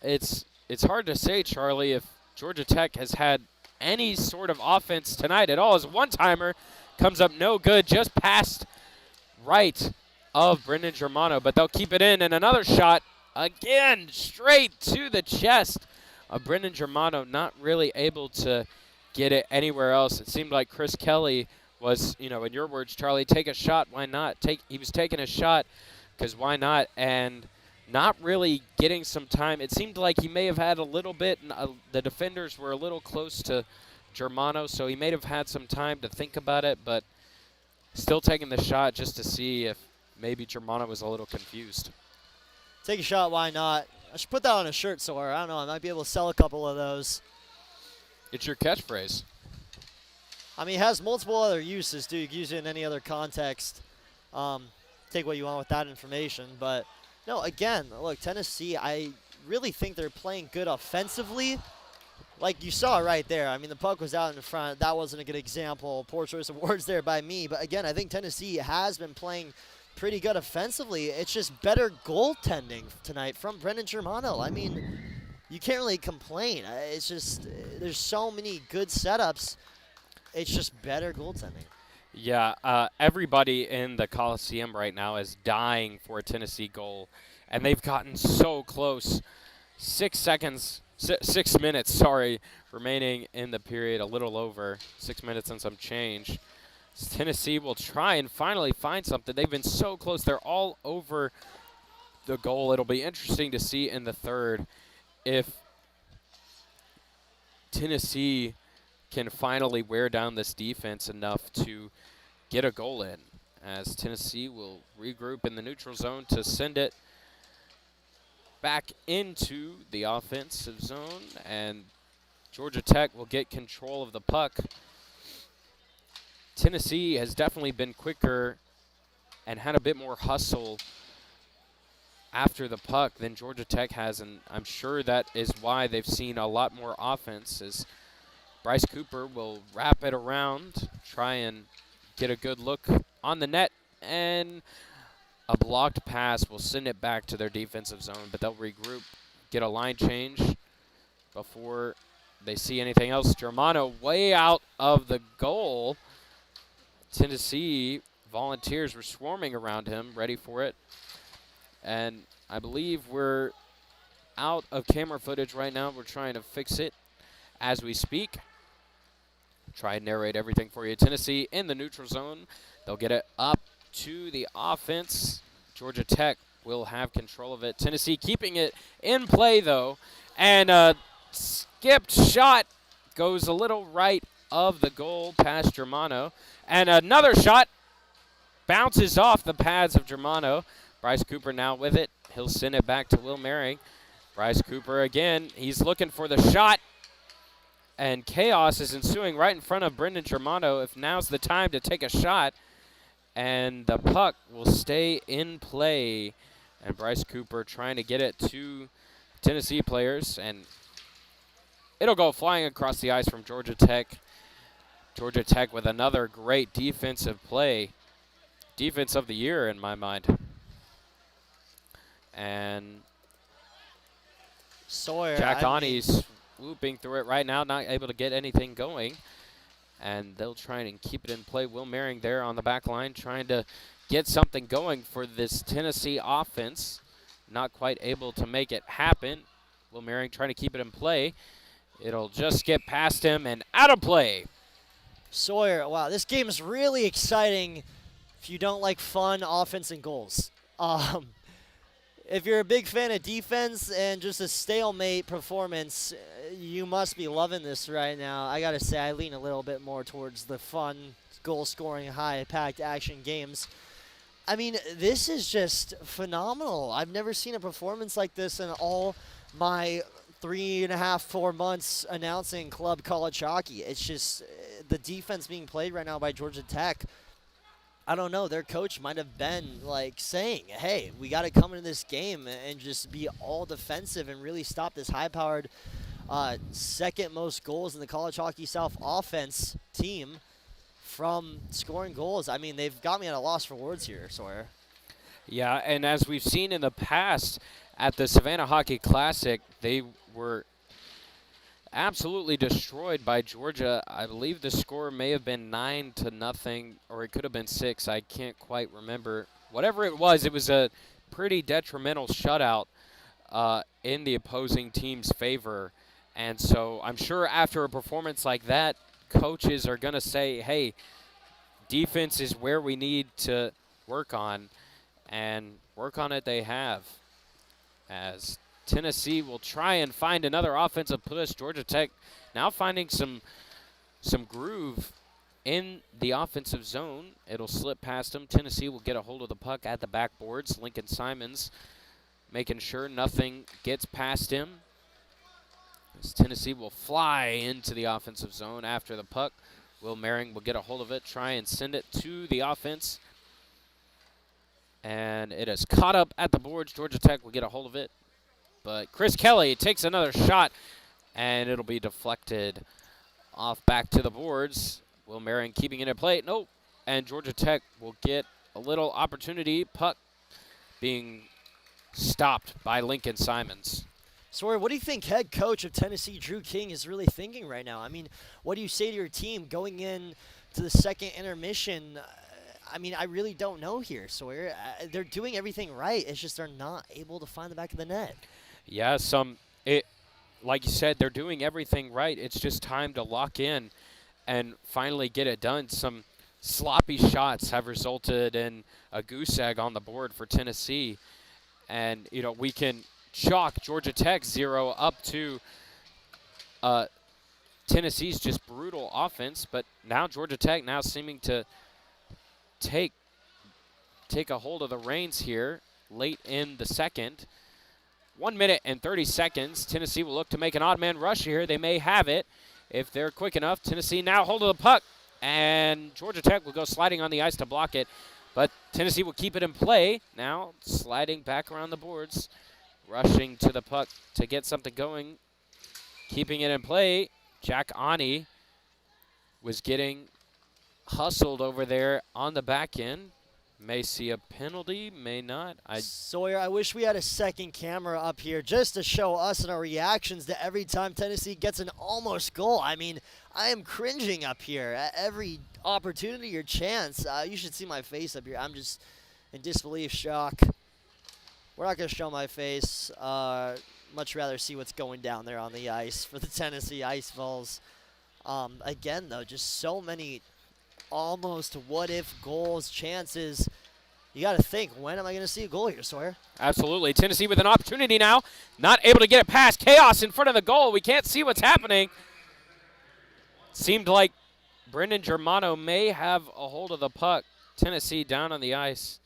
It's hard to say, Charlie, if Georgia Tech has had any sort of offense tonight at all, as one-timer comes up no good, just past right of Brendan Germano, but they'll keep it in, and another shot, again, straight to the chest of Brendan Germano, not really able to get it anywhere else. It seemed like Chris Kelly was, in your words, Charlie, take a shot, why not? He was taking a shot because why not? And not really getting some time. It seemed like he may have had a little bit, and the defenders were a little close to Germano, so he may have had some time to think about it, but still taking the shot just to see if maybe Germano was a little confused. Take a shot, why not? I should put that on a shirt, Sawyer. I don't know. I might be able to sell a couple of those. It's your catchphrase. I mean, it has multiple other uses, too. You can use it in any other context. Take what you want with that information. But, no, again, look, Tennessee, I really think they're playing good offensively. Like you saw right there. I mean, the puck was out in front. That wasn't a good example. Poor choice of words there by me. But, again, I think Tennessee has been playing pretty good offensively. It's just better goaltending tonight from Brendan Germano. I mean, you can't really complain. It's just there's so many good setups. It's just better goaltending. Yeah, everybody in the Coliseum right now is dying for a Tennessee goal, and they've gotten so close. 6 minutes, remaining in the period, a little over 6 minutes and some change. Tennessee will try and finally find something. They've been so close. They're all over the goal. It'll be interesting to see in the third if Tennessee can finally wear down this defense enough to get a goal in, as Tennessee will regroup in the neutral zone to send it back into the offensive zone, and Georgia Tech will get control of the puck. Tennessee has definitely been quicker and had a bit more hustle after the puck than Georgia Tech has, and I'm sure that is why they've seen a lot more offense, as Bryce Cooper will wrap it around, try and get a good look on the net, and a blocked pass will send it back to their defensive zone, but they'll regroup, get a line change before they see anything else. Germano way out of the goal. Tennessee Volunteers were swarming around him, ready for it. And I believe we're out of camera footage right now. We're trying to fix it as we speak. Try and narrate everything for you. Tennessee in the neutral zone. They'll get it up to the offense. Georgia Tech will have control of it. Tennessee keeping it in play, though. And a skipped shot goes a little right of the goal past Germano. And another shot bounces off the pads of Germano. Bryce Cooper now with it. He'll send it back to Will Merring. Bryce Cooper again. He's looking for the shot. And chaos is ensuing right in front of Brendan Germano. If now's the time to take a shot. And the puck will stay in play. And Bryce Cooper trying to get it to Tennessee players. And it'll go flying across the ice from Georgia Tech. Georgia Tech with another great defensive play. Defense of the year in my mind. And Sawyer, Jack Ani's swooping through it right now, not able to get anything going. And they'll try and keep it in play. Will Merring there on the back line trying to get something going for this Tennessee offense. Not quite able to make it happen. Will Merring trying to keep it in play. It'll just get past him and out of play. Sawyer, wow, this game is really exciting if you don't like fun offense and goals. If you're a big fan of defense and just a stalemate performance, you must be loving this right now. I got to say, I lean a little bit more towards the fun, goal-scoring, high-packed action games. I mean, this is just phenomenal. I've never seen a performance like this in all my 3.5, 4 months announcing club college hockey. It's just the defense being played right now by Georgia Tech. I don't know, their coach might have been like saying, hey, we got to come into this game and just be all defensive and really stop this high-powered second most goals in the college hockey South offense team from scoring goals. I mean, they've got me at a loss for words here, Sawyer. Yeah, and as we've seen in the past at the Savannah Hockey Classic, they were absolutely destroyed by Georgia. I believe the score may have been 9-0, or it could have been 6. I can't quite remember. Whatever it was a pretty detrimental shutout in the opposing team's favor. And so I'm sure after a performance like that, coaches are going to say, hey, defense is where we need to work on. And work on it they have. As Tennessee will try and find another offensive push. Georgia Tech now finding some groove in the offensive zone. It'll slip past them. Tennessee will get a hold of the puck at the backboards. Lincoln Simons making sure nothing gets past him. As Tennessee will fly into the offensive zone after the puck. Will Merring will get a hold of it, try and send it to the offense. And it is caught up at the boards. Georgia Tech will get a hold of it. But Chris Kelly takes another shot, and it'll be deflected off back to the boards. Will Merring keeping it in play. Nope. And Georgia Tech will get a little opportunity. Puck being stopped by Lincoln Simons. Sawyer, what do you think head coach of Tennessee, Drew King, is really thinking right now? I mean, what do you say to your team going in to the second intermission? I mean, I really don't know here, Sawyer. They're doing everything right. It's just they're not able to find the back of the net. Yeah, like you said, they're doing everything right. It's just time to lock in and finally get it done. Some sloppy shots have resulted in a goose egg on the board for Tennessee. And, you know, we can chalk Georgia Tech 0 up to Tennessee's just brutal offense. But now Georgia Tech now seeming to take a hold of the reins here late in the second. 1 minute and 30 seconds. Tennessee will look to make an odd man rush here. They may have it if they're quick enough. Tennessee now hold of the puck, and Georgia Tech will go sliding on the ice to block it. But Tennessee will keep it in play. Now sliding back around the boards, rushing to the puck to get something going. Keeping it in play, Jack Ani was getting hustled over there on the back end. May see a penalty, may not. Sawyer, I wish we had a second camera up here just to show us and our reactions to every time Tennessee gets an almost goal. I mean, I am cringing up here at every opportunity or chance. You should see my face up here. I'm just in disbelief, shock. We're not going to show my face. Much rather see what's going down there on the ice for the Tennessee Ice Vols. Again, though, just so many almost what-if goals, chances. You got to think, when am I going to see a goal here, Sawyer? Absolutely. Tennessee with an opportunity now. Not able to get it past. Chaos in front of the goal. We can't see what's happening. seemed like Brendan Germano may have a hold of the puck. Tennessee down on the ice.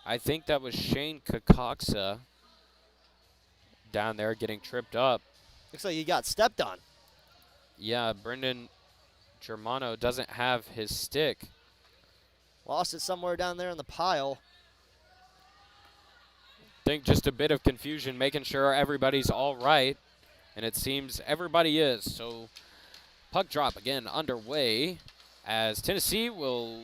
I think that was Shane Kakaksa down there getting tripped up. Looks like he got stepped on. Yeah, Brendan Germano doesn't have his stick. Lost it somewhere down there in the pile. Think just a bit of confusion, making sure everybody's all right. And it seems everybody is. So puck drop again underway as Tennessee will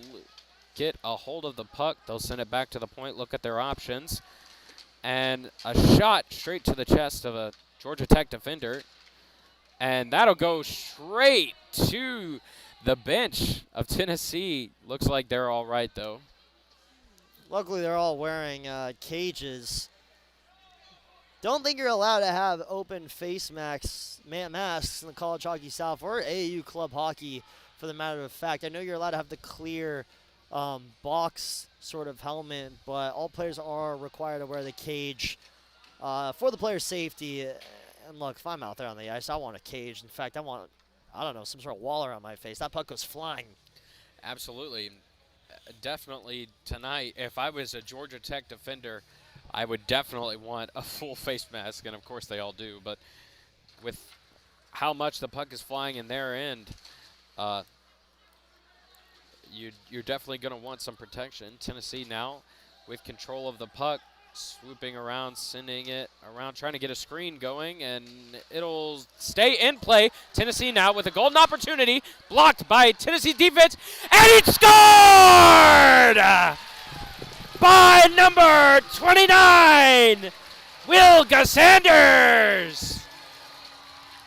get a hold of the puck. They'll send it back to the point, look at their options. And a shot straight to the chest of a Georgia Tech defender. And that'll go straight to the bench of Tennessee. Looks like they're all right, though. Luckily, they're all wearing cages. Don't think you're allowed to have open face masks in the College Hockey South or AAU club hockey, for the matter of fact. I know you're allowed to have the clear box sort of helmet, but all players are required to wear the cage for the player's safety. And look, if I'm out there on the ice, I want a cage. In fact, I want, I don't know, some sort of wall around my face. That puck goes flying. Absolutely. Definitely tonight, if I was a Georgia Tech defender, I would definitely want a full face mask, and of course they all do. But with how much the puck is flying in their end, you're definitely going to want some protection. Tennessee now with control of the puck, swooping around, sending it around, trying to get a screen going, and it'll stay in play. Tennessee now with a golden opportunity, blocked by Tennessee defense, and it's scored by number 29, Wilga Sanders.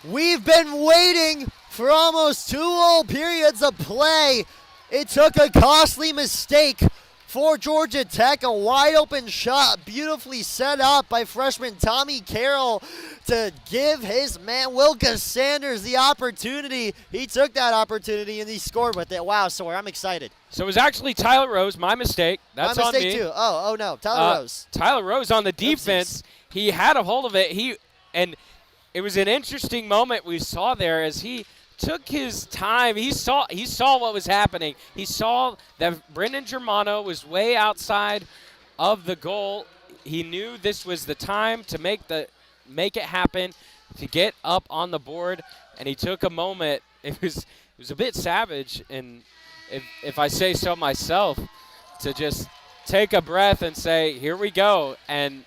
We've been waiting for almost 2 whole periods of play. It took a costly mistake for Georgia Tech, a wide open shot beautifully set up by freshman Tommy Carroll to give his man Wilka Sanders the opportunity. He took that opportunity and he scored with it. Wow, Sawyer, I'm excited. So it was actually Tyler Rose, my mistake. That's my on me. mistake too. Oh no, Tyler Rose. Tyler Rose on the defense. Oopsies. He had a hold of it. And it was an interesting moment we saw there as he took his time. He saw what was happening. He saw that Brendan Germano was way outside of the goal. He knew this was the time to make it happen, to get up on the board, and he took a moment. It was a bit savage, and if I say so myself, to just take a breath and say, here we go, and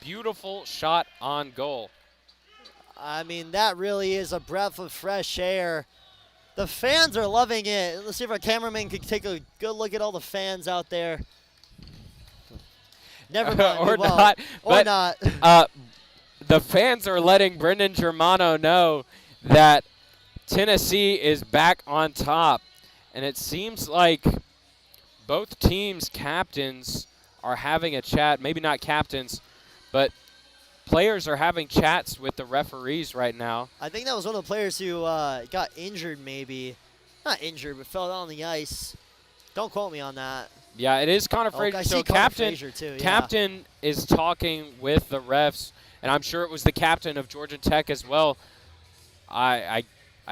beautiful shot on goal. I mean, that really is a breath of fresh air. The fans are loving it. Let's see if our cameraman can take a good look at all the fans out there. Never mind. Or not. Or not. The fans are letting Brendan Germano know that Tennessee is back on top. And it seems like both teams' captains are having a chat. Maybe not captains, but players are having chats with the referees right now. I think that was one of the players who got injured, maybe. Not injured, but fell down on the ice. Don't quote me on that. Yeah, it is Connor Frazier. I so see Connor Frazier too, yeah. Captain is talking with the refs, and I'm sure it was the captain of Georgia Tech as well. I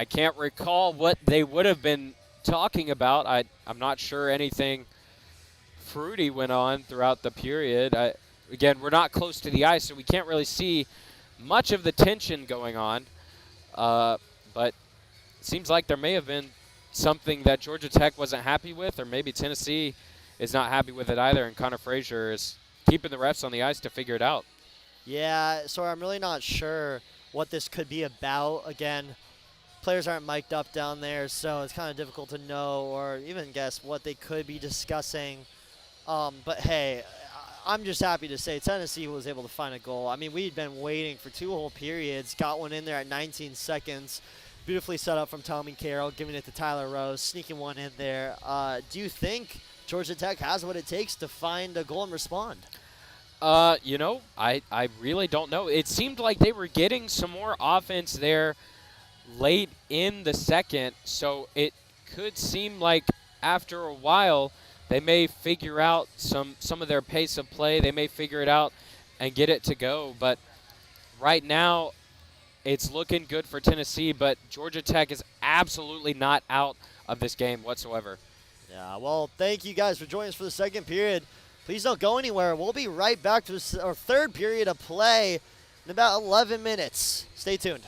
can't recall what they would have been talking about. I'm not sure anything fruity went on throughout the period. Again, we're not close to the ice, so we can't really see much of the tension going on. But it seems like there may have been something that Georgia Tech wasn't happy with, or maybe Tennessee is not happy with it either, and Connor Frazier is keeping the refs on the ice to figure it out. Yeah, so I'm really not sure what this could be about. Again, players aren't mic'd up down there, so it's kind of difficult to know or even guess what they could be discussing. But, hey, I'm just happy to say Tennessee was able to find a goal. I mean, we'd been waiting for 2 whole periods, got one in there at 19 seconds. Beautifully set up from Tommy Carroll, giving it to Tyler Rose, sneaking one in there. Do you think Georgia Tech has what it takes to find a goal and respond? I really don't know. It seemed like they were getting some more offense there late in the second, so it could seem like after a while they may figure out some of their pace of play. They may figure it out and get it to go. But right now, It's looking good for Tennessee, but Georgia Tech is absolutely not out of this game whatsoever. Yeah, well, thank you guys for joining us for the second period. Please don't go anywhere. We'll be right back to our third period of play in about 11 minutes. Stay tuned.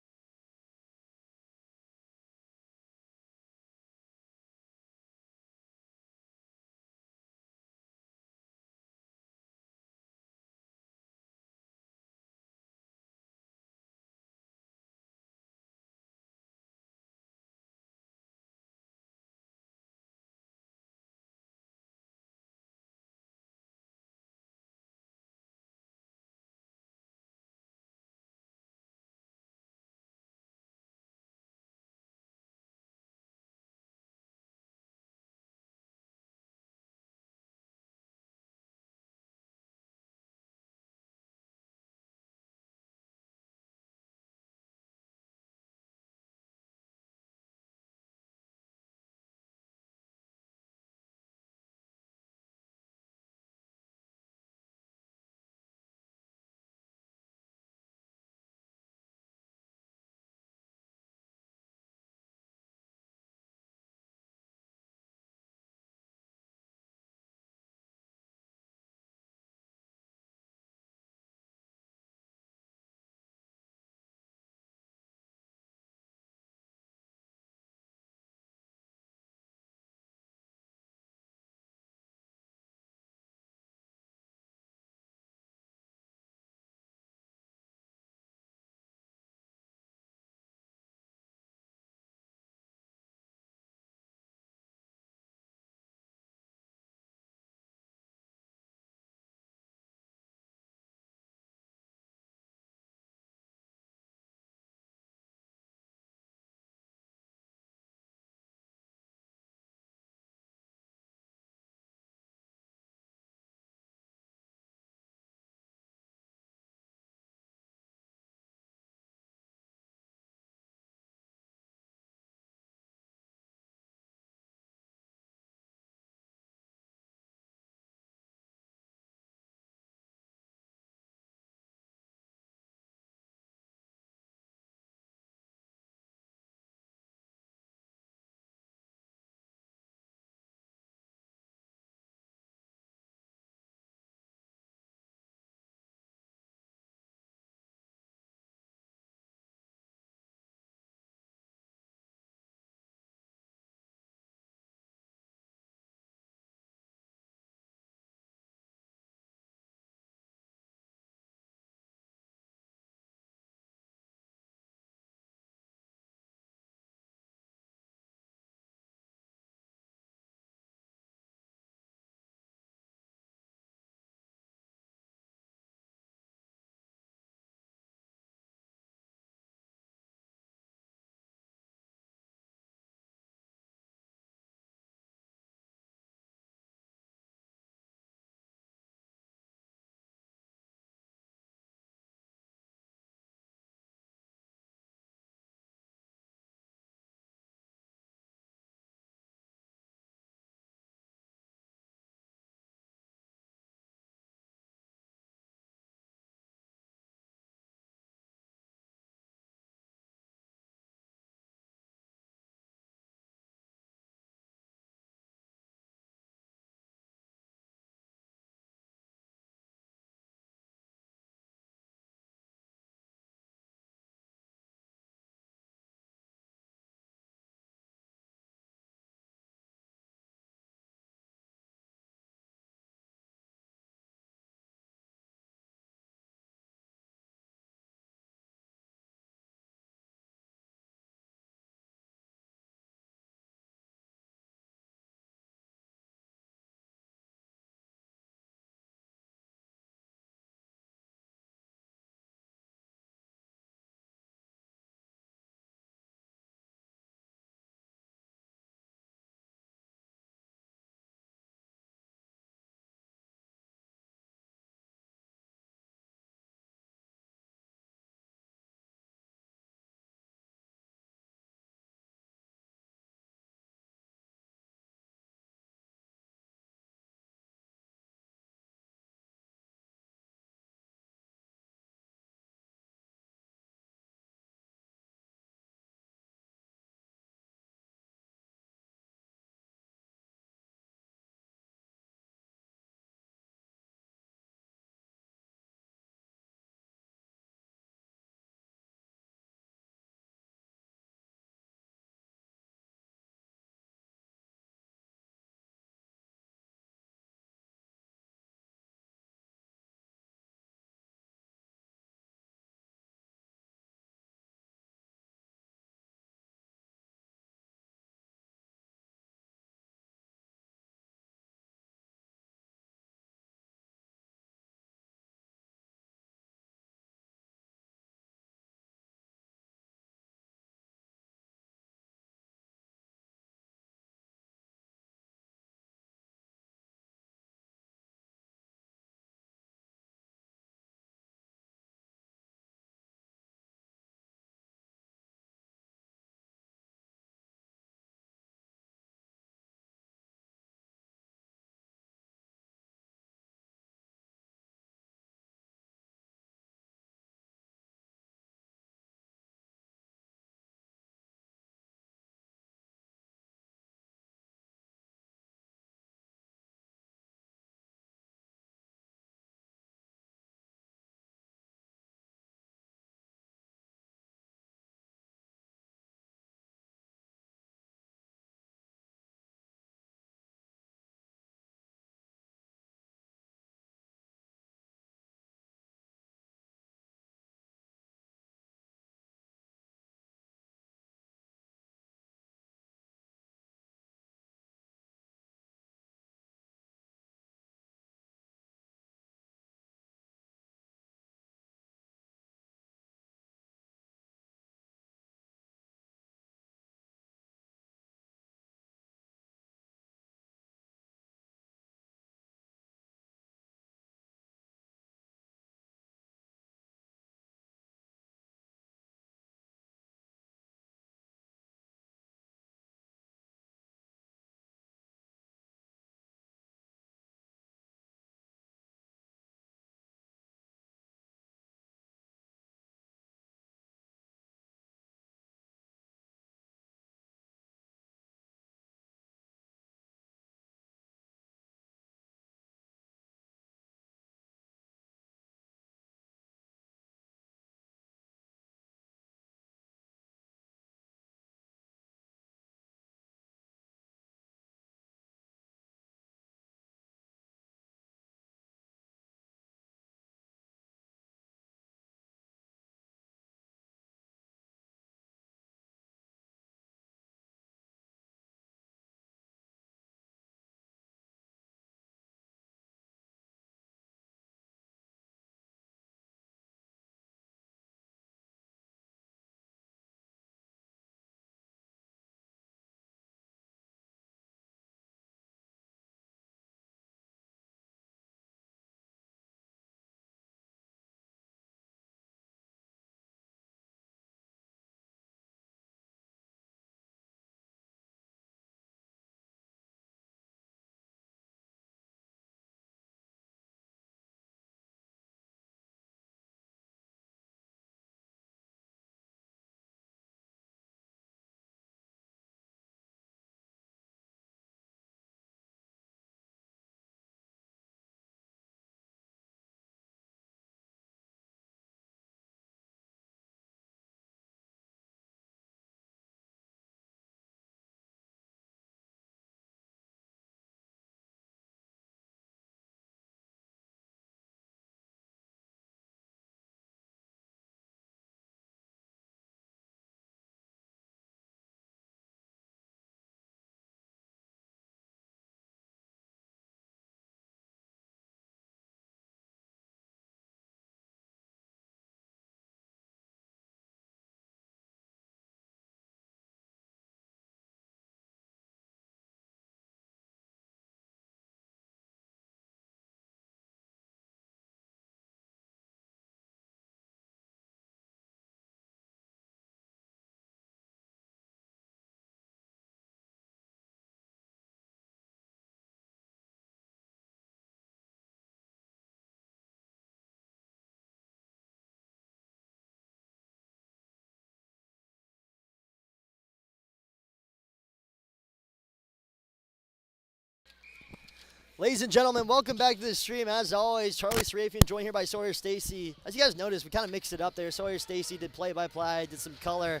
Ladies and gentlemen, welcome back to the stream. As always, Charlie Serafian joined here by Sawyer Stacy. As you guys noticed, we kind of mixed it up there. Sawyer Stacy did play-by-play, did some color.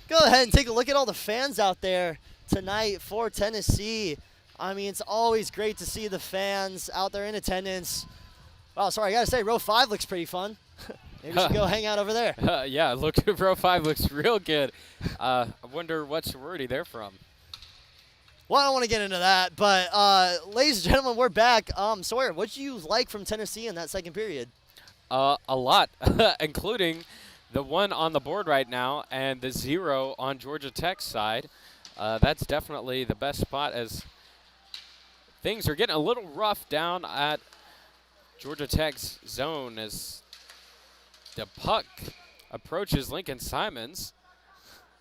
Go ahead and take a look at all the fans out there tonight for Tennessee. I mean, it's always great to see the fans out there in attendance. Wow, sorry, I gotta say, row 5 looks pretty fun. Maybe we should go hang out over there. Yeah, look, row 5 looks real good. I wonder what sorority they're from. Well, I don't want to get into that, but ladies and gentlemen, we're back. Sawyer, what did you like from Tennessee in that second period? A lot, including the 1 on the board right now and the 0 on Georgia Tech's side. That's definitely the best spot as things are getting a little rough down at Georgia Tech's zone as the puck approaches Lincoln Simons.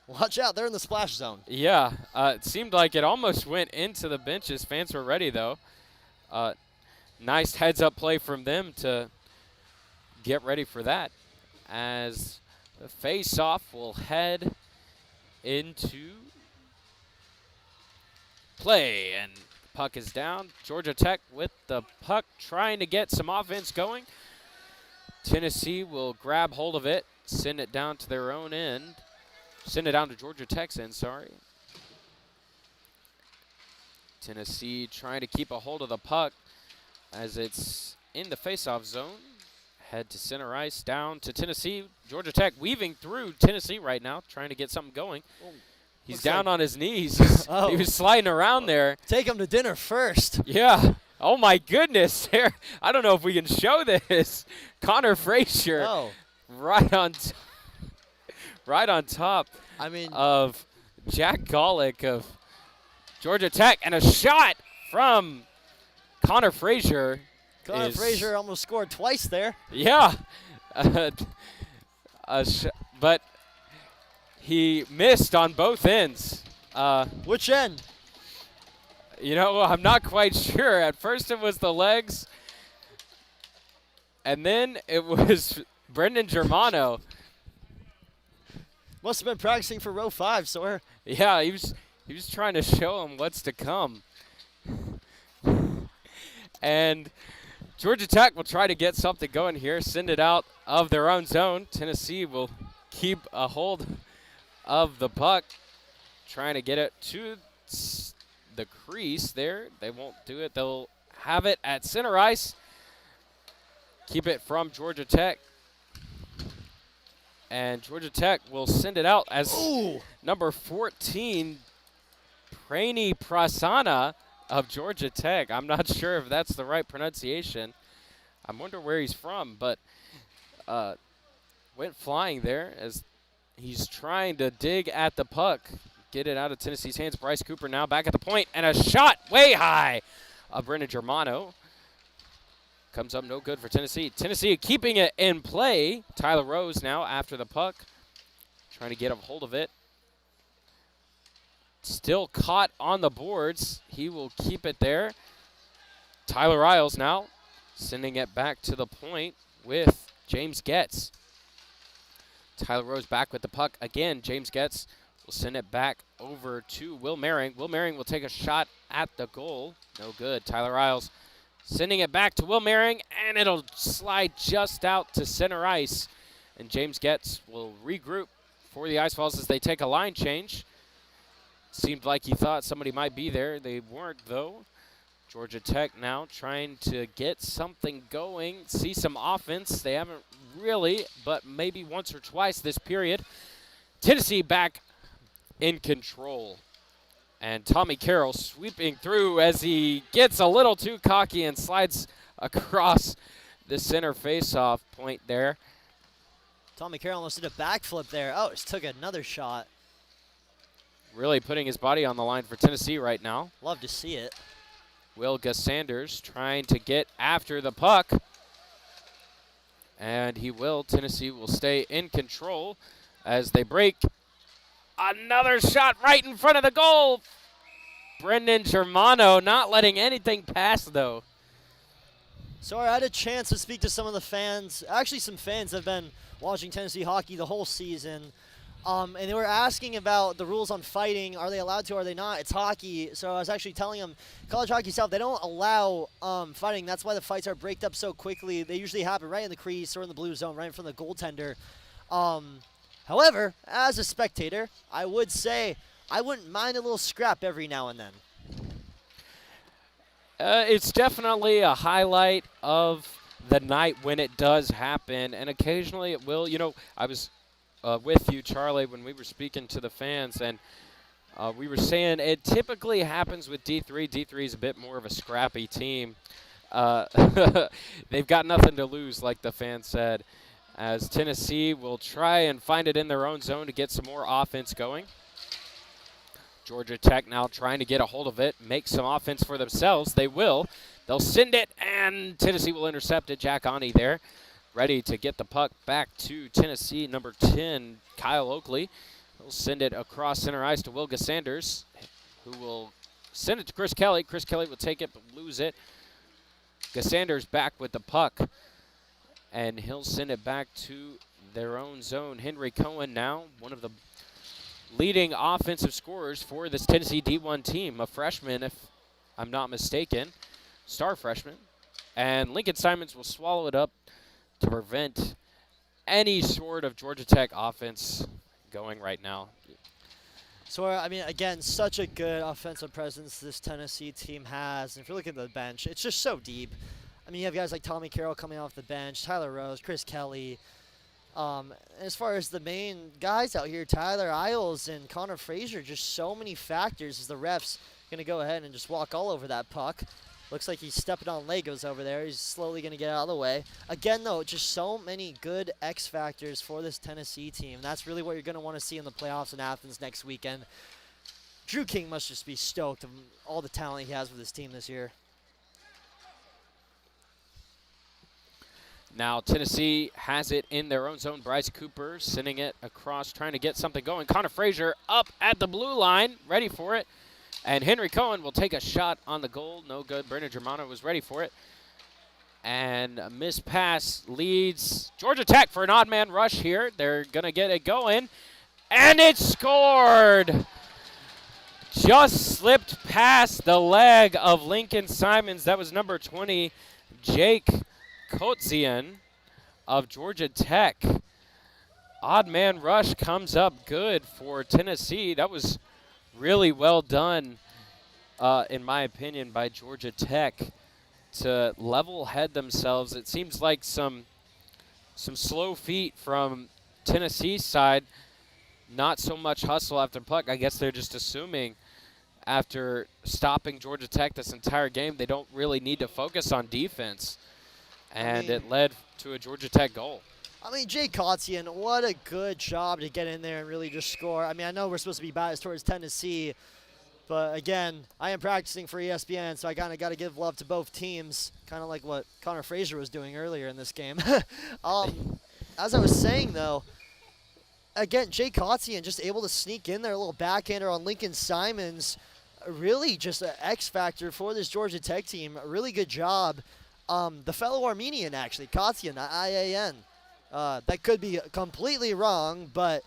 Watch out, they're in the splash zone. Yeah, it seemed like it almost went into the benches. Fans were ready, though. Nice heads-up play from them to get ready for that as the face-off will head into play. And puck is down. Georgia Tech with the puck trying to get some offense going. Tennessee will grab hold of it, send it down to their own end. Send it down to Georgia Tech's end, sorry. Tennessee trying to keep a hold of the puck as it's in the face-off zone. Head to center ice, down to Tennessee. Georgia Tech weaving through Tennessee right now, trying to get something going. He's down on his knees. He was sliding around there. Take him to dinner first. Yeah. Oh, my goodness. There. I don't know if we can show this. Connor Frazier right on top of Jack Golick of Georgia Tech. And a shot from Connor Frazier. Connor Frazier almost scored twice there. Yeah. But he missed on both ends. Which end? You know, I'm not quite sure. At first it was the legs. And then it was Brendan Germano. Must have been practicing for row 5, Sawyer. Yeah, he was trying to show him what's to come. And Georgia Tech will try to get something going here, send it out of their own zone. Tennessee will keep a hold of the puck, trying to get it to the crease there. They won't do it. They'll have it at center ice. Keep it from Georgia Tech. And Georgia Tech will send it out as number 14, Prani Prasanna of Georgia Tech. I'm not sure if that's the right pronunciation. I wonder where he's from, but went flying there as he's trying to dig at the puck. Get it out of Tennessee's hands. Bryce Cooper now back at the point, and a shot way high of Brendan Germano. Comes up no good for Tennessee. Tennessee keeping it in play. Tyler Rose now after the puck. Trying to get a hold of it. Still caught on the boards. He will keep it there. Tyler Riles now sending it back to the point with James Getz. Tyler Rose back with the puck again. James Getz will send it back over to Will Merring. Will Merring will take a shot at the goal. No good. Tyler Riles sending it back to Will Merring, and it'll slide just out to center ice. And James Getz will regroup for the Ice Falls as they take a line change. Seemed like he thought somebody might be there. They weren't, though. Georgia Tech now trying to get something going, see some offense. They haven't really, but maybe once or twice this period. Tennessee back in control. And Tommy Carroll sweeping through as he gets a little too cocky and slides across the center faceoff point there. Tommy Carroll almost did a backflip there. Oh, just took another shot. Really putting his body on the line for Tennessee right now. Love to see it. Will Gus Sanders trying to get after the puck. And he will. Tennessee will stay in control as they break. Another shot right in front of the goal. Brendan Germano not letting anything pass, though. Sorry, I had a chance to speak to some of the fans. Actually, some fans have been watching Tennessee hockey the whole season. And they were asking about the rules on fighting. Are they allowed to? Are they not? It's hockey. So I was actually telling them, college hockey South, they don't allow fighting. That's why the fights are breaked up so quickly. They usually happen right in the crease or in the blue zone, right in front of the goaltender. However, as a spectator, I would say I wouldn't mind a little scrap every now and then. It's definitely a highlight of the night when it does happen, and occasionally it will. You know, I was with you, Charlie, when we were speaking to the fans, and we were saying it typically happens with D3. D3 is a bit more of a scrappy team. They've got nothing to lose, like the fan said, as Tennessee will try and find it in their own zone to get some more offense going. Georgia Tech now trying to get a hold of it, make some offense for themselves. They will. They'll send it, and Tennessee will intercept it. Jack Ani there, ready to get the puck back to Tennessee. Number 10, Kyle Oakley. He'll send it across center ice to Wilga Sanders, who will send it to Chris Kelly. Chris Kelly will take it but lose it. Gassanders back with the puck, and he'll send it back to their own zone. Henry Cohen now, one of the leading offensive scorers for this Tennessee D1 team, a freshman, if I'm not mistaken, star freshman. And Lincoln Simons will swallow it up to prevent any sort of Georgia Tech offense going right now. So, I mean, again, such a good offensive presence this Tennessee team has. And if you look at the bench, it's just so deep. I mean, you have guys like Tommy Carroll coming off the bench, Tyler Rose, Chris Kelly. As far as the main guys out here, Tyler Isles and Connor Frazier, just so many factors as the ref's going to go ahead and just walk all over that puck. Looks like he's stepping on Legos over there. He's slowly going to get out of the way. Again, though, just so many good X factors for this Tennessee team. That's really what you're going to want to see in the playoffs in Athens next weekend. Drew King must just be stoked of all the talent he has with his team this year. Now Tennessee has it in their own zone. Bryce Cooper sending it across, trying to get something going. Connor Frazier up at the blue line, ready for it. And Henry Cohen will take a shot on the goal. No good. Brendan Germano was ready for it. And a missed pass leads Georgia Tech for an odd man rush here. They're going to get it going. And it's scored! Just slipped past the leg of Lincoln Simons. That was number 20, Jake Kotzian of Georgia Tech. Odd man rush comes up good for Tennessee. That was really well done, in my opinion, by Georgia Tech to level head themselves. It seems like some slow feet from Tennessee's side. Not so much hustle after puck. I guess they're just assuming after stopping Georgia Tech this entire game, they don't really need to focus on defense. And it led to a Georgia Tech goal. I mean, Jay Kotzian, what a good job to get in there and really just score. I mean, I know we're supposed to be biased towards Tennessee, but again, I am practicing for ESPN, so I kind of got to give love to both teams, kind of like what Connor Frazier was doing earlier in this game. As I was saying, though, again, Jay Kotzian just able to sneak in there, a little backhander on Lincoln Simons. Really just an X factor for this Georgia Tech team. A really good job. The fellow Armenian, actually, Kotzian, I-A-N. That could be completely wrong, but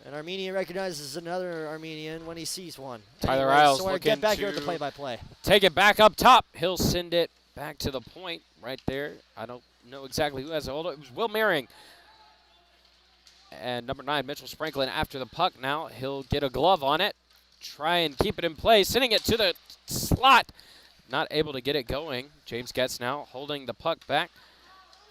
an Armenian recognizes another Armenian when he sees one. Tyler Anyway, Isles so we're looking get back here to with the play-by-play. take it back up top. He'll send it back to the point right there. I don't know exactly who has a hold of it. It was Will Merring. And number 9, Mitchell Spranklin after the puck now. He'll get a glove on it, try and keep it in play, sending it to the slot. Not able to get it going. James Getz now holding the puck back.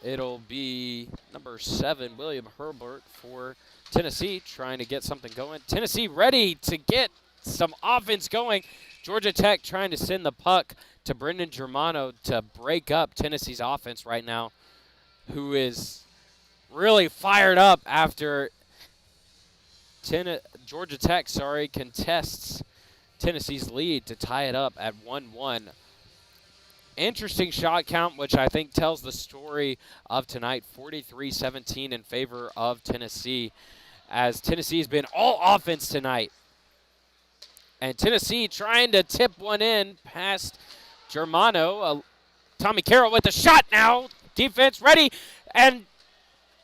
It'll be number 7, William Herbert for Tennessee, trying to get something going. Tennessee ready to get some offense going. Georgia Tech trying to send the puck to Brendan Germano to break up Tennessee's offense right now, who is really fired up after Georgia Tech, contests Tennessee's lead to tie it up at 1-1. Interesting shot count, which I think tells the story of tonight. 43-17 in favor of Tennessee, as Tennessee has been all offense tonight. And Tennessee trying to tip one in past Germano. Tommy Carroll with the shot now. Defense ready. And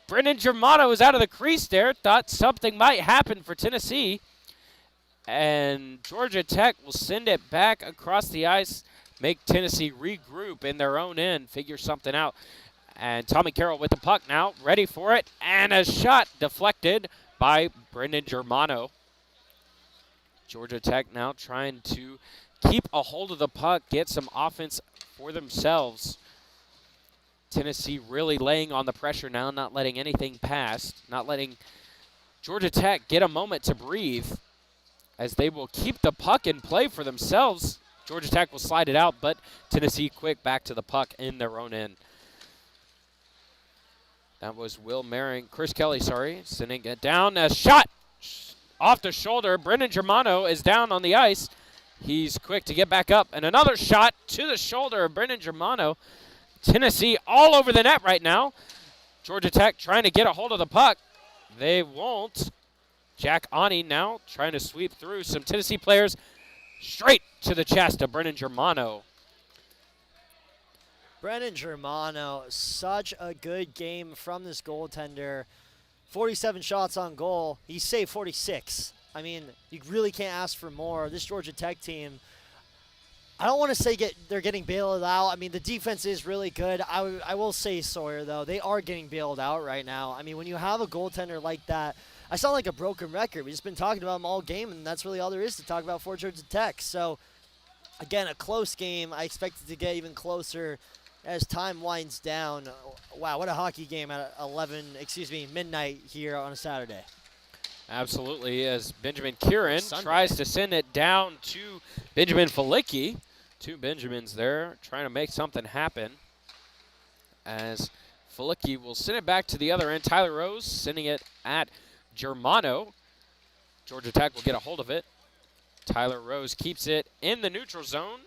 Brendan Germano is out of the crease there. Thought something might happen for Tennessee. And Georgia Tech will send it back across the ice, make Tennessee regroup in their own end, figure something out. And Tommy Carroll with the puck now, ready for it. And a shot deflected by Brendan Germano. Georgia Tech now trying to keep a hold of the puck, get some offense for themselves. Tennessee really laying on the pressure now, not letting anything pass, not letting Georgia Tech get a moment to breathe, as they will keep the puck in play for themselves. Georgia Tech will slide it out, but Tennessee quick back to the puck in their own end. That was Chris Kelly, sending it down. A shot off the shoulder. Brendan Germano is down on the ice. He's quick to get back up. And another shot to the shoulder of Brendan Germano. Tennessee all over the net right now. Georgia Tech trying to get a hold of the puck. They won't. Jack Ani now trying to sweep through some Tennessee players straight to the chest of Brendan Germano. Brendan Germano, such a good game from this goaltender. 47 shots on goal. He saved 46. I mean, you really can't ask for more. This Georgia Tech team, I don't want to say they're getting bailed out. I mean, the defense is really good. I will say, Sawyer, though, they are getting bailed out right now. I mean, when you have a goaltender like that, I sound like a broken record. We've just been talking about them all game, and that's really all there is to talk about for Georgia Tech. So, again, a close game. I expect it to get even closer as time winds down. Wow, what a hockey game at midnight here on a Saturday. Absolutely, as Benjamin Kieran tries to send it down to Benjamin Felicki. Two Benjamins there trying to make something happen. As Felicki will send it back to the other end. Tyler Rose sending it at Germano. Georgia Tech will get a hold of it. Tyler Rose keeps it in the neutral zone.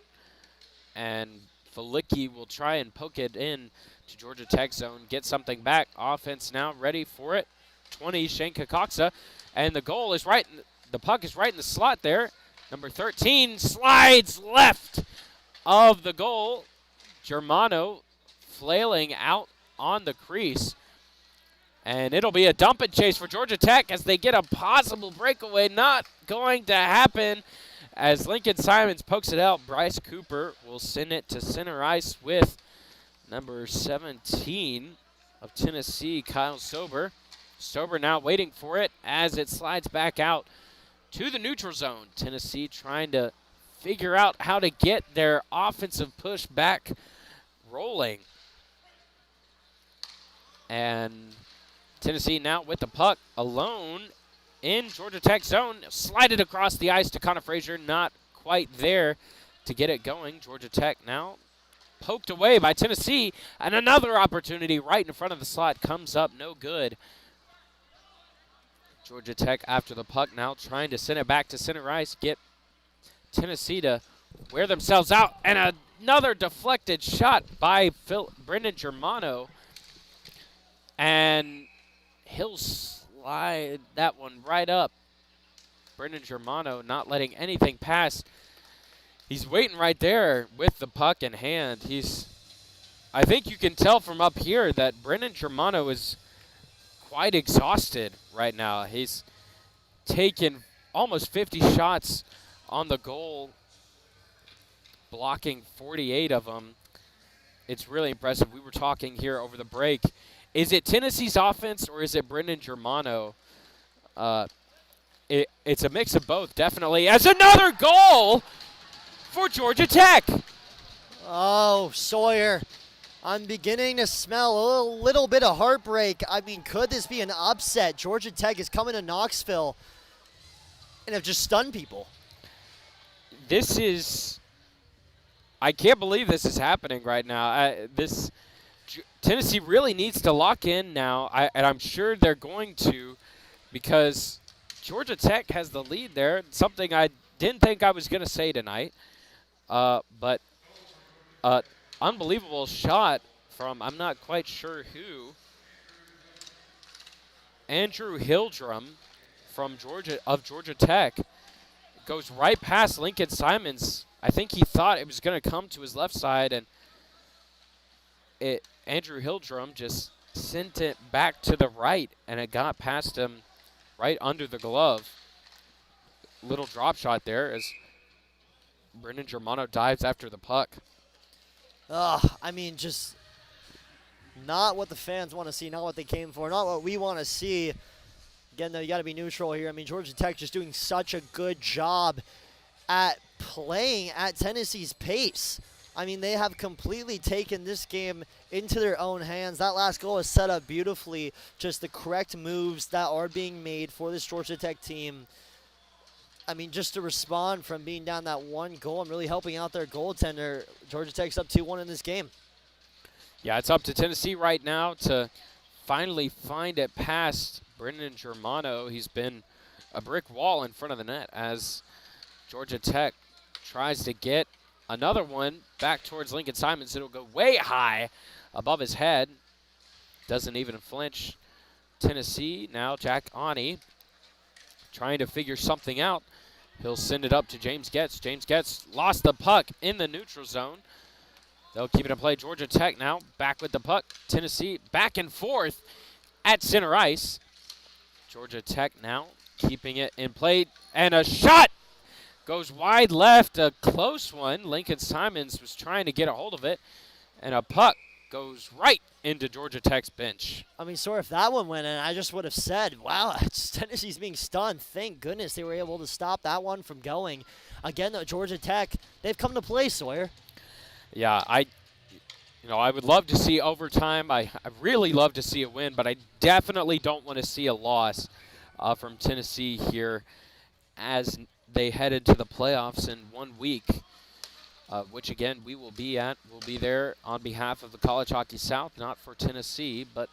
And Felicki will try and poke it in to Georgia Tech zone, get something back. Offense now ready for it. 20, Shane Kakaksa. And the goal is the puck is right in the slot there. Number 13 slides left of the goal. Germano flailing out on the crease. And it'll be a dump and chase for Georgia Tech as they get a possible breakaway. Not going to happen. As Lincoln Simons pokes it out, Bryce Cooper will send it to center ice with number 17 of Tennessee, Kyle Sober. Sober now waiting for it as it slides back out to the neutral zone. Tennessee trying to figure out how to get their offensive push back rolling. And Tennessee now with the puck alone in Georgia Tech zone. Slide it across the ice to Connor Frazier. Not quite there to get it going. Georgia Tech now poked away by Tennessee. And another opportunity right in front of the slot comes up. No good. Georgia Tech after the puck now trying to send it back to center ice. Get Tennessee to wear themselves out. And another deflected shot by Brendan Germano. And he'll slide that one right up. Brendan Germano not letting anything pass. He's waiting right there with the puck in hand. I think you can tell from up here that Brendan Germano is quite exhausted right now. He's taken almost 50 shots on the goal, blocking 48 of them. It's really impressive. We were talking here over the break. Is it Tennessee's offense or is it Brendan Germano? It's a mix of both, definitely. As another goal for Georgia Tech. Oh, Sawyer, I'm beginning to smell a little bit of heartbreak. I mean, could this be an upset? Georgia Tech is coming to Knoxville and have just stunned people. I can't believe this is happening right now. Tennessee really needs to lock in now, and I'm sure they're going to, because Georgia Tech has the lead there, something I didn't think I was going to say tonight. But unbelievable shot from, I'm not quite sure who, Andrew Hildrum from Georgia Tech. Goes right past Lincoln Simons. I think he thought it was going to come to his left side, and Andrew Hildrum just sent it back to the right, and it got past him right under the glove. Little drop shot there as Brendan Germano dives after the puck. I mean, just not what the fans want to see, not what they came for, not what we want to see. Again, though, you got to be neutral here. I mean, Georgia Tech just doing such a good job at playing at Tennessee's pace. I mean, they have completely taken this game into their own hands. That last goal is set up beautifully. Just the correct moves that are being made for this Georgia Tech team. I mean, just to respond from being down that one goal and really helping out their goaltender. Georgia Tech's up 2-1 in this game. Yeah, it's up to Tennessee right now to finally find it past Brendan Germano. He's been a brick wall in front of the net as Georgia Tech tries to get another one back towards Lincoln Simons. It'll go way high above his head. Doesn't even flinch. Tennessee now, Jack Ani trying to figure something out. He'll send it up to James Getz. James Getz lost the puck in the neutral zone. They'll keep it in play. Georgia Tech now back with the puck. Tennessee back and forth at center ice. Georgia Tech now keeping it in play. And a shot goes wide left. A close one. Lincoln Simons was trying to get a hold of it. And a puck goes right into Georgia Tech's bench. I mean, sorry if that one went in, I just would have said, wow, Tennessee's being stunned. Thank goodness they were able to stop that one from going. Again, though, Georgia Tech, they've come to play, Sawyer. Yeah, I would love to see overtime. I really love to see a win, but I definitely don't want to see a loss from Tennessee here as they head into the playoffs in 1 week, which, again, we will be at. We'll be there on behalf of the College Hockey South, not for Tennessee, but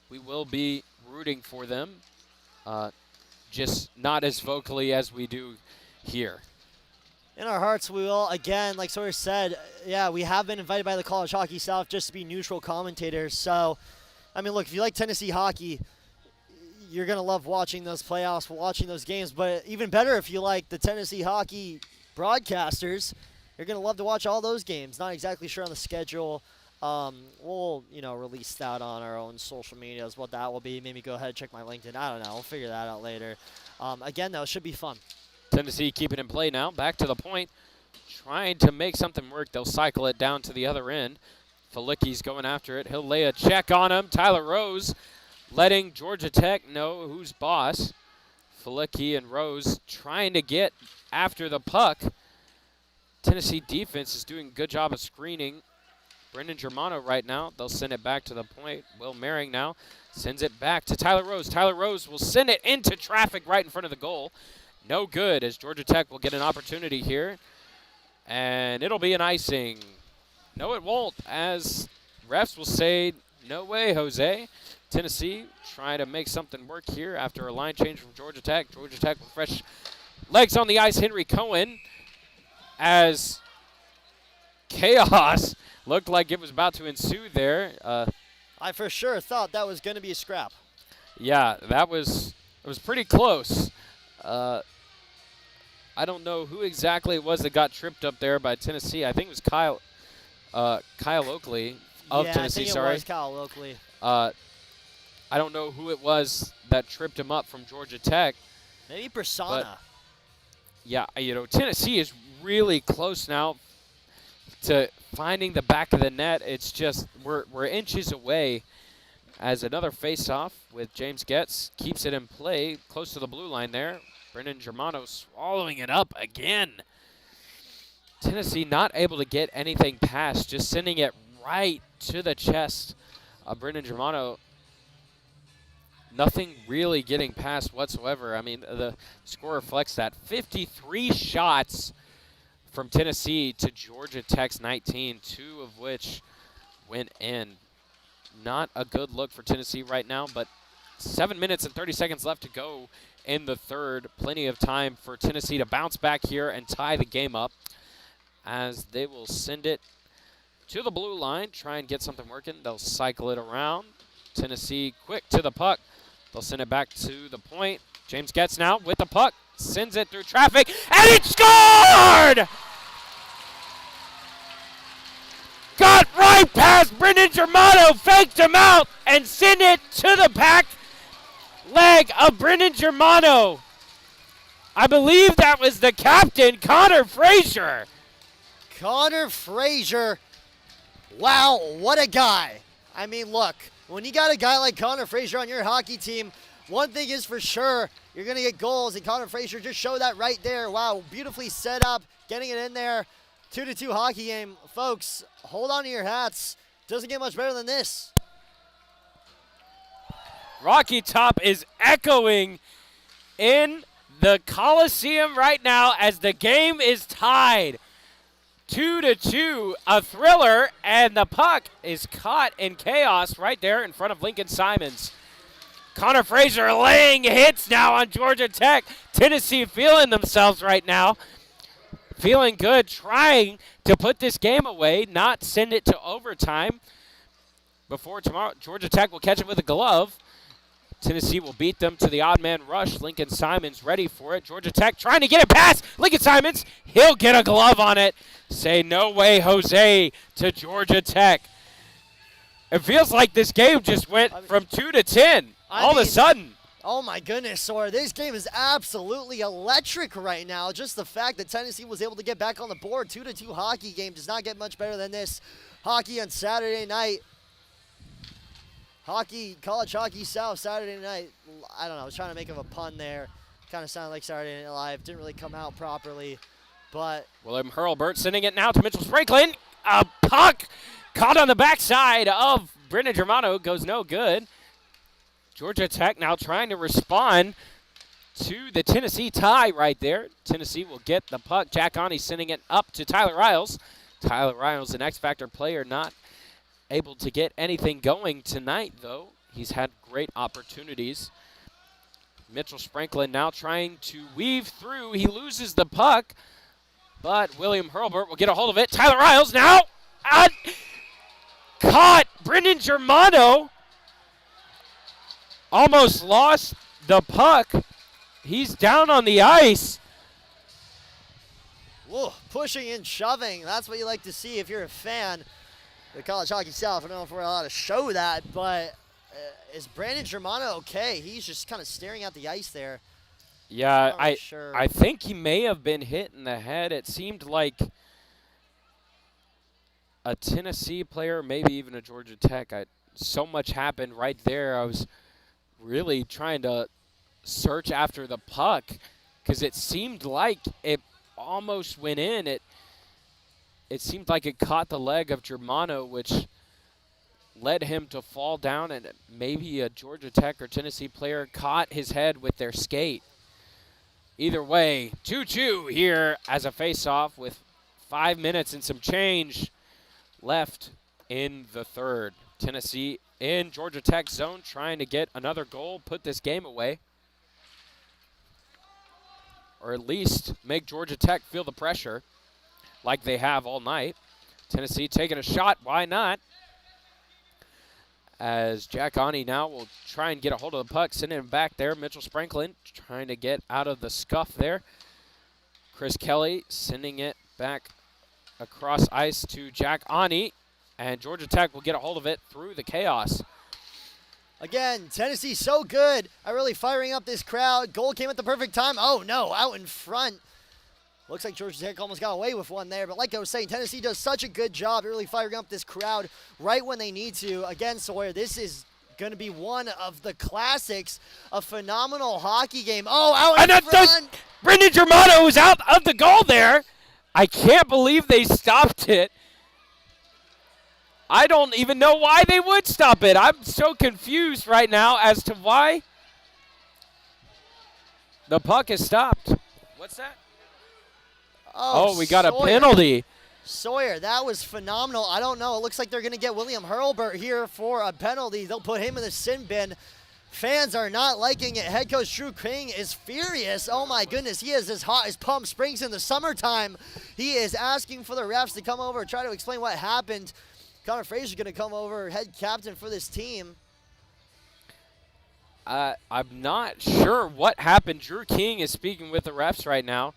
we will be rooting for them, just not as vocally as we do here. In our hearts, we will. Again, like Sawyer said, yeah, we have been invited by the College Hockey South just to be neutral commentators. So, I mean, look, if you like Tennessee hockey, you're going to love watching those playoffs, watching those games. But even better if you like the Tennessee hockey broadcasters, you're going to love to watch all those games. Not exactly sure on the schedule. We'll, release that on our own social medias, what that will be. Maybe go ahead and check my LinkedIn. I don't know. We'll figure that out later. Again, though, it should be fun. Tennessee keeping in play now, back to the point, trying to make something work. They'll cycle it down to the other end. Felicki's going after it. He'll lay a check on him. Tyler Rose letting Georgia Tech know who's boss. Felicki and Rose trying to get after the puck. Tennessee defense is doing a good job of screening Brendan Germano right now. They'll send it back to the point. Will Merring now sends it back to Tyler Rose. Tyler Rose will send it into traffic right in front of the goal. No good, as Georgia Tech will get an opportunity here. And it'll be an icing. No, it won't, as refs will say, no way, Jose. Tennessee trying to make something work here after a line change from Georgia Tech. Georgia Tech with fresh legs on the ice. Henry Cohen, as chaos looked like it was about to ensue there. I for sure thought that was going to be a scrap. Yeah, it was pretty close. I don't know who exactly it was that got tripped up there by Tennessee. I think it was Kyle Oakley of Tennessee. I think it was Kyle Oakley. I don't know who it was that tripped him up from Georgia Tech. Maybe Persona. Yeah, Tennessee is really close now to finding the back of the net. It's just we're inches away as another face-off with James Getz keeps it in play close to the blue line there. Brendan Germano swallowing it up again. Tennessee not able to get anything past, just sending it right to the chest of Brendan Germano. Nothing really getting past whatsoever. I mean, the score reflects that. 53 shots from Tennessee to Georgia Tech's 19, 2 of which went in. Not a good look for Tennessee right now, but 7 minutes and 30 seconds left to go in the third. Plenty of time for Tennessee to bounce back here and tie the game up as they will send it to the blue line, try and get something working. They'll cycle it around. Tennessee quick to the puck. They'll send it back to the point. James Getz now with the puck, sends it through traffic, and it scored! Got right past pass. Brendan Germano faked him out and sent it to the back leg of Brendan Germano. I believe that was the captain, Connor Frazier. Connor Frazier. Wow, what a guy. I mean, look, when you got a guy like Connor Frazier on your hockey team, one thing is for sure, you're going to get goals, and Connor Frazier just showed that right there. Wow, beautifully set up, getting it in there. 2-2 hockey game. Folks, hold on to your hats. Doesn't get much better than this. Rocky Top is echoing in the Coliseum right now as the game is tied. 2-2, a thriller, and the puck is caught in chaos right there in front of Lincoln Simons. Connor Frazier laying hits now on Georgia Tech. Tennessee feeling themselves right now. Feeling good, trying to put this game away, not send it to overtime. Before tomorrow, Georgia Tech will catch it with a glove. Tennessee will beat them to the odd man rush. Lincoln Simons ready for it. Georgia Tech trying to get it past Lincoln Simons. He'll get a glove on it. Say no way, Jose, to Georgia Tech. It feels like this game just went from 2 to 10 all of a sudden. Oh my goodness, Sawyer. This game is absolutely electric right now. Just the fact that Tennessee was able to get back on the board. 2-2 hockey game does not get much better than this. Hockey on Saturday night. Hockey, College Hockey South, Saturday night. I don't know, I was trying to make a pun there. Kind of sounded like Saturday Night Live. Didn't really come out properly, but. William Hurlburt sending it now to Mitchell Franklin. A puck caught on the backside of Brendan Germano. Goes no good. Georgia Tech now trying to respond to the Tennessee tie right there. Tennessee will get the puck. Jack Oney sending it up to Tyler Riles. Tyler Riles, an X-Factor player, not able to get anything going tonight, though. He's had great opportunities. Mitchell Franklin now trying to weave through. He loses the puck, but William Hurlburt will get a hold of it. Tyler Riles now caught. Brendan Germano almost lost the puck. He's down on the ice. Whoa, pushing and shoving. That's what you like to see if you're a fan. The College Hockey South, I don't know if we're allowed to show that, but is Brandon Germano okay? He's just kind of staring at the ice there. Yeah, Really sure. I think he may have been hit in the head. It seemed like a Tennessee player, maybe even a Georgia Tech. So much happened right there. I was really trying to search after the puck because it seemed like it almost went in. It seemed like it caught the leg of Germano, which led him to fall down, and maybe a Georgia Tech or Tennessee player caught his head with their skate. Either way, 2-2 here as a face-off with 5 minutes and some change left in the third. Tennessee in Georgia Tech zone trying to get another goal, put this game away, or at least make Georgia Tech feel the pressure like they have all night. Tennessee taking a shot, why not? As Jack Oney now will try and get a hold of the puck, sending it back there. Mitchell Franklin trying to get out of the scuff there. Chris Kelly sending it back across ice to Jack Oney, and Georgia Tech will get a hold of it through the chaos. Again, Tennessee so good at really firing up this crowd. Goal came at the perfect time. Oh no, out in front. Looks like Georgia Tech almost got away with one there, but like I was saying, Tennessee does such a good job at really firing up this crowd right when they need to. Again, Sawyer, this is going to be one of the classics, a phenomenal hockey game. Oh, out in front. Brendan Germano is out of the goal there. I can't believe they stopped it. I don't even know why they would stop it. I'm so confused right now as to why the puck is stopped. What's that? Oh, we got Sawyer. a penalty. Sawyer, that was phenomenal. I don't know. It looks like they're going to get William Hurlburt here for a penalty. They'll put him in the sin bin. Fans are not liking it. Head coach Drew King is furious. Oh, my goodness. He is as hot as Palm Springs in the summertime. He is asking for the refs to come over and try to explain what happened. Connor Frazier is going to come over, head captain for this team. I'm not sure what happened. Drew King is speaking with the refs right now.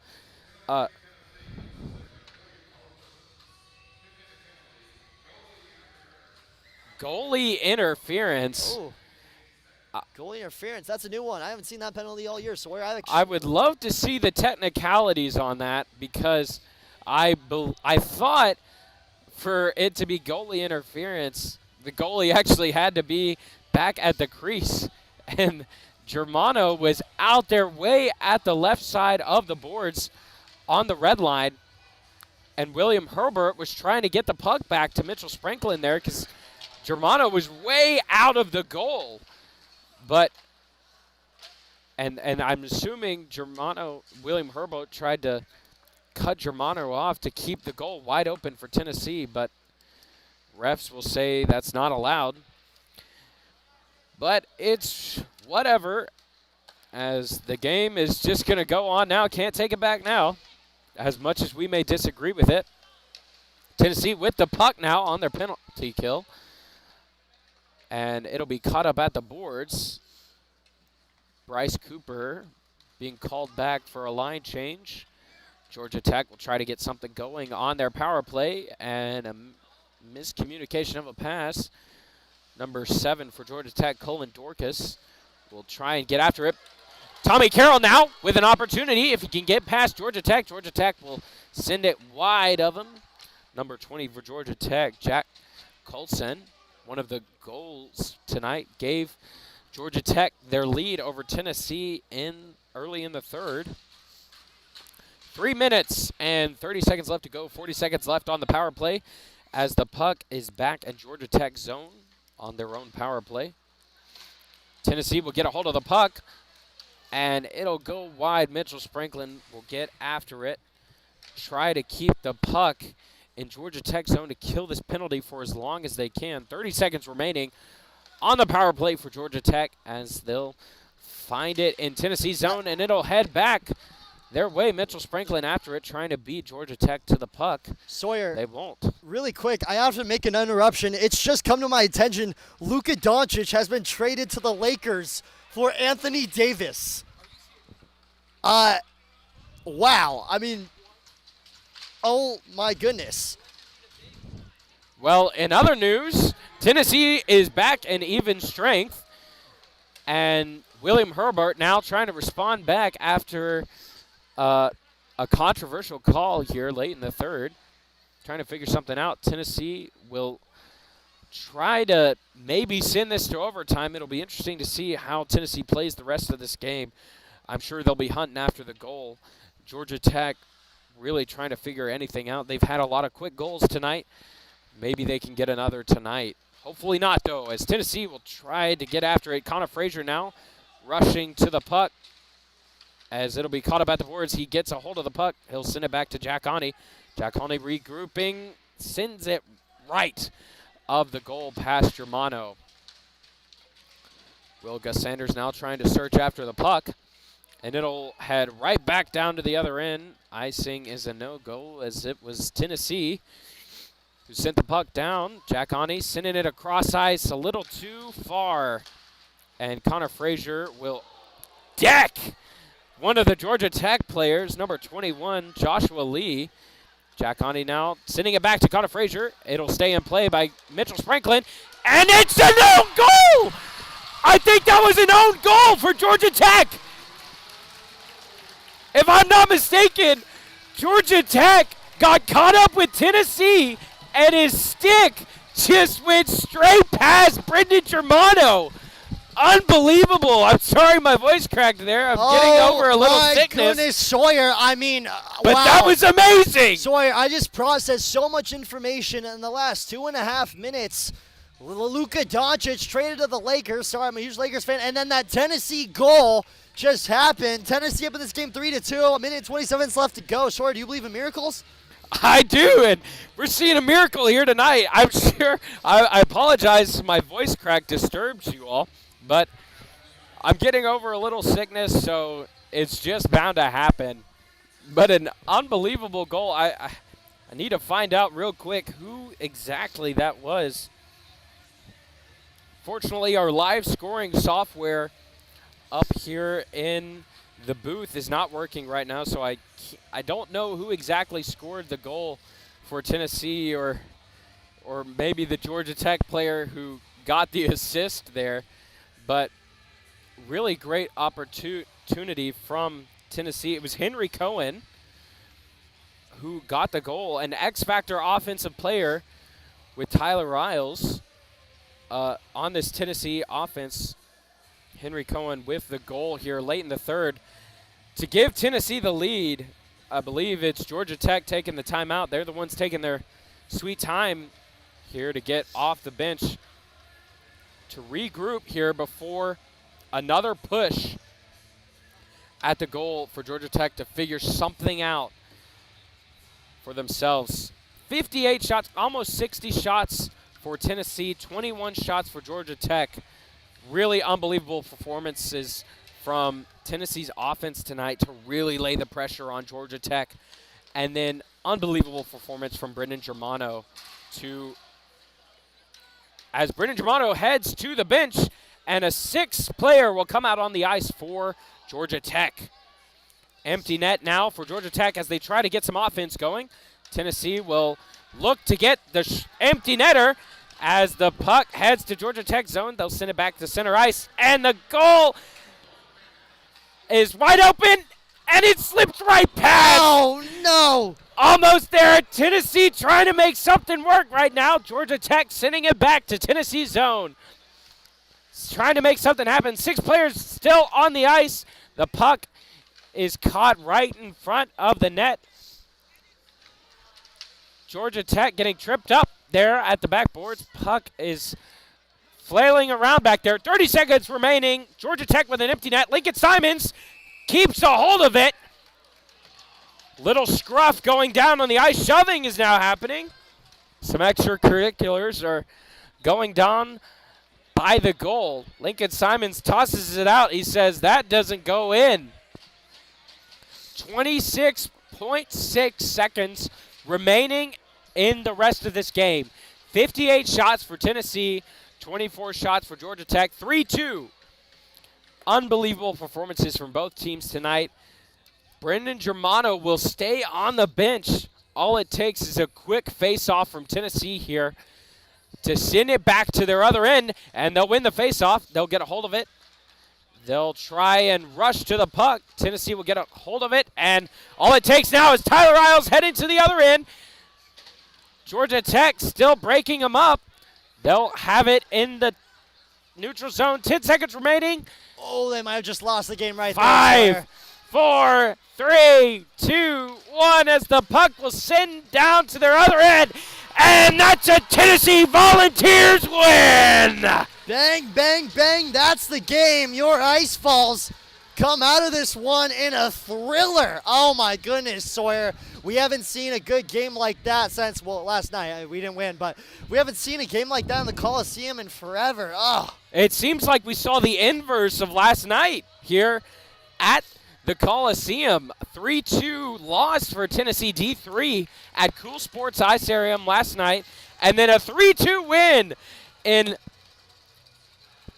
Goalie interference. Oh, goalie interference. That's a new one. I haven't seen that penalty all year. So I would love to see the technicalities on that because I thought for it to be goalie interference, the goalie actually had to be back at the crease. And Germano was out there way at the left side of the boards on the red line. And William Herbert was trying to get the puck back to Mitchell Sprinklin there because Germano was way out of the goal. But, and I'm assuming William Herbert tried to cut Germano off to keep the goal wide open for Tennessee, but refs will say that's not allowed. But it's whatever, as the game is just going to go on now. Can't take it back now, as much as we may disagree with it. Tennessee with the puck now on their penalty kill. And it'll be caught up at the boards. Bryce Cooper being called back for a line change. Georgia Tech will try to get something going on their power play, and a miscommunication of a pass. Number 7 for Georgia Tech, Colin Dorcas, will try and get after it. Tommy Carroll now with an opportunity. If he can get past Georgia Tech will send it wide of him. Number 20 for Georgia Tech, Jack Colson. One of the goals tonight gave Georgia Tech their lead over Tennessee early in the third. 3 minutes and 30 seconds left to go. 40 seconds left on the power play as the puck is back in Georgia Tech zone on their own power play. Tennessee will get a hold of the puck, and it'll go wide. Mitchell Sprinklin will get after it, try to keep the puck in Georgia Tech zone to kill this penalty for as long as they can. 30 seconds remaining on the power play for Georgia Tech as they'll find it in Tennessee zone, and it'll head back their way. Mitchell Sprinklin after it, trying to beat Georgia Tech to the puck. Sawyer, they won't. Really quick, I have to make an interruption. It's just come to my attention. Luka Doncic has been traded to the Lakers for Anthony Davis. Wow. I mean, oh my goodness. Well, in other news, Tennessee is back in even strength, and William Herbert now trying to respond back after a controversial call here late in the third. Trying to figure something out. Tennessee will try to maybe send this to overtime. It'll be interesting to see how Tennessee plays the rest of this game. I'm sure they'll be hunting after the goal. Georgia Tech really trying to figure anything out. They've had a lot of quick goals tonight. Maybe they can get another tonight. Hopefully not, though, as Tennessee will try to get after it. Connor Frazier now rushing to the puck as it'll be caught up at the boards. He gets a hold of the puck. He'll send it back to Jack Honey. Jack Honey regrouping, sends it right of the goal past Germano. Will Gus Sanders now trying to search after the puck, and it'll head right back down to the other end. Icing is a no-go as it was Tennessee who sent the puck down. Jack Honey sending it across ice a little too far, and Connor Frazier will deck one of the Georgia Tech players, number 21, Joshua Lee. Jack Honey now sending it back to Connor Frazier. It'll stay in play by Mitchell Sprinklin, and it's an own goal! I think that was an own goal for Georgia Tech. If I'm not mistaken, Georgia Tech got caught up with Tennessee, and his stick just went straight past Brendan Germano. Unbelievable. I'm sorry my voice cracked there. I'm getting over a little sickness. Oh, my goodness, Sawyer. I mean, but wow. That was amazing. Sawyer, I just processed so much information in the last 2.5 minutes. Luka Doncic traded to the Lakers. Sorry, I'm a huge Lakers fan. And then that Tennessee goal just happened. Tennessee up in this game 3-2. A minute and 27 left to go. Sawyer, do you believe in miracles? I do, and we're seeing a miracle here tonight. I'm sure. I apologize if my voice crack disturbs you all. But I'm getting over a little sickness, so it's just bound to happen. But an unbelievable goal. I need to find out real quick who exactly that was. Fortunately, our live scoring software up here in the booth is not working right now, so I don't know who exactly scored the goal for Tennessee or or maybe the Georgia Tech player who got the assist there. But really great opportunity from Tennessee. It was Henry Cohen who got the goal, an X-Factor offensive player with Tyler Riles on this Tennessee offense. Henry Cohen with the goal here late in the third to give Tennessee the lead. I believe it's Georgia Tech taking the timeout. They're the ones taking their sweet time here to get off the bench to regroup here before another push at the goal for Georgia Tech to figure something out for themselves. 58 shots, almost 60 shots for Tennessee, 21 shots for Georgia Tech. Really unbelievable performances from Tennessee's offense tonight to really lay the pressure on Georgia Tech. And then unbelievable performance from Brendan Germano as Brendan Germano heads to the bench, and a sixth player will come out on the ice for Georgia Tech. Empty net now for Georgia Tech as they try to get some offense going. Tennessee will look to get the empty netter as the puck heads to Georgia Tech zone. They'll send it back to center ice, and the goal is wide open, and it slips right past. Oh, no. Almost there. Tennessee trying to make something work right now. Georgia Tech sending it back to Tennessee zone. Trying to make something happen. 6 players still on the ice. The puck is caught right in front of the net. Georgia Tech getting tripped up there at the backboards. Puck is flailing around back there. 30 seconds remaining. Georgia Tech with an empty net. Lincoln Simons keeps a hold of it. Little scruff going down on the ice. Shoving is now happening. Some extracurriculars are going down by the goal. Lincoln Simons tosses it out. He says that doesn't go in. 26.6 seconds remaining in the rest of this game. 58 shots for Tennessee, 24 shots for Georgia Tech, 3-2. Unbelievable performances from both teams tonight. Brendan Germano will stay on the bench. All it takes is a quick face-off from Tennessee here to send it back to their other end, and they'll win the face-off. They'll get a hold of it. They'll try and rush to the puck. Tennessee will get a hold of it, and all it takes now is Tyler Riles heading to the other end. Georgia Tech still breaking them up. They'll have it in the neutral zone. 10 seconds remaining. Oh, they might have just lost the game right 5, there. 4, 3, 2, 1 as the puck will send down to their other end. And that's a Tennessee Volunteers win! Bang, bang, bang. That's the game. Your Ice Falls come out of this one in a thriller. Oh, my goodness, Sawyer. We haven't seen a good game like that since, well, last night. We didn't win, but we haven't seen a game like that in the Coliseum in forever. Oh. It seems like we saw the inverse of last night here at the Coliseum. 3-2 loss for Tennessee D3 at Cool Sports Ice-Arium last night. And then a 3-2 win in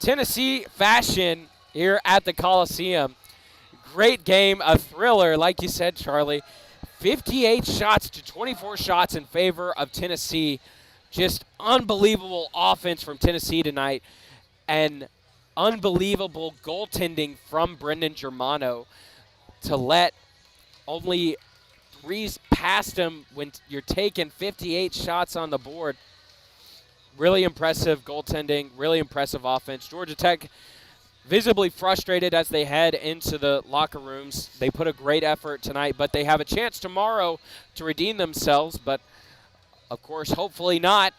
Tennessee fashion here at the Coliseum. Great game, a thriller, like you said, Charlie. 58 shots to 24 shots in favor of Tennessee. Just unbelievable offense from Tennessee tonight. And unbelievable goaltending from Brendan Germano to let only breeze past him when you're taking 58 shots on the board. Really impressive goaltending, really impressive offense. Georgia Tech visibly frustrated as they head into the locker rooms. They put a great effort tonight, but they have a chance tomorrow to redeem themselves. But, of course, hopefully not,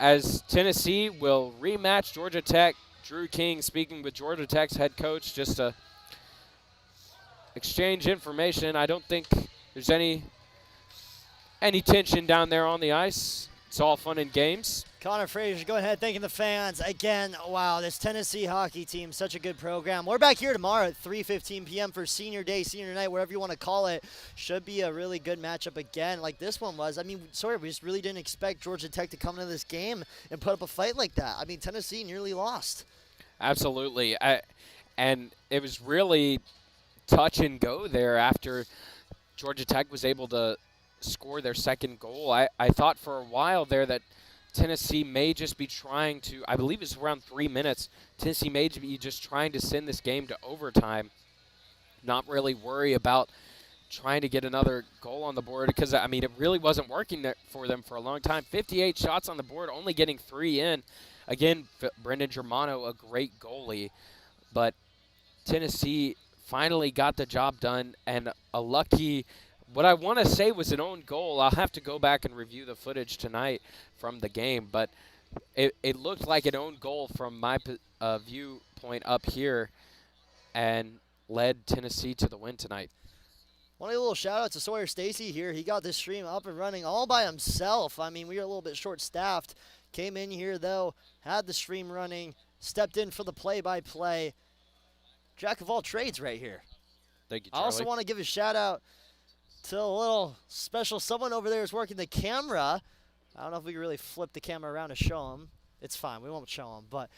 as Tennessee will rematch Georgia Tech. Drew King speaking with Georgia Tech's head coach just to exchange information. I don't think there's any tension down there on the ice. It's all fun and games. Connor Frazier, go ahead, thanking the fans. Again, wow, this Tennessee hockey team, such a good program. We're back here tomorrow at 3:15 p.m. for Senior Day, Senior Night, whatever you want to call it. Should be a really good matchup again, like this one was. I mean, sorry, we just really didn't expect Georgia Tech to come into this game and put up a fight like that. I mean, Tennessee nearly lost. Absolutely. And it was really touch and go there after Georgia Tech was able to score their second goal. I thought for a while there that Tennessee may just be trying to, I believe it's around 3 minutes, Tennessee may be just trying to send this game to overtime, not really worry about trying to get another goal on the board because, I mean, it really wasn't working for them for a long time. 58 shots on the board, only getting 3 in. Again, Brendan Germano, a great goalie, but Tennessee finally got the job done, and a lucky, what I want to say was an own goal. I'll have to go back and review the footage tonight from the game, but it looked like an own goal from my viewpoint up here and led Tennessee to the win tonight. Want a little shout out to Sawyer Stacy here. He got this stream up and running all by himself. I mean, we were a little bit short-staffed. Came in here, though, had the stream running, stepped in for the play-by-play. Jack of all trades right here. Thank you, Charlie. I also want to give a shout-out to a little special someone over there who's working the camera. I don't know if we can really flip the camera around to show him. It's fine. We won't show him. But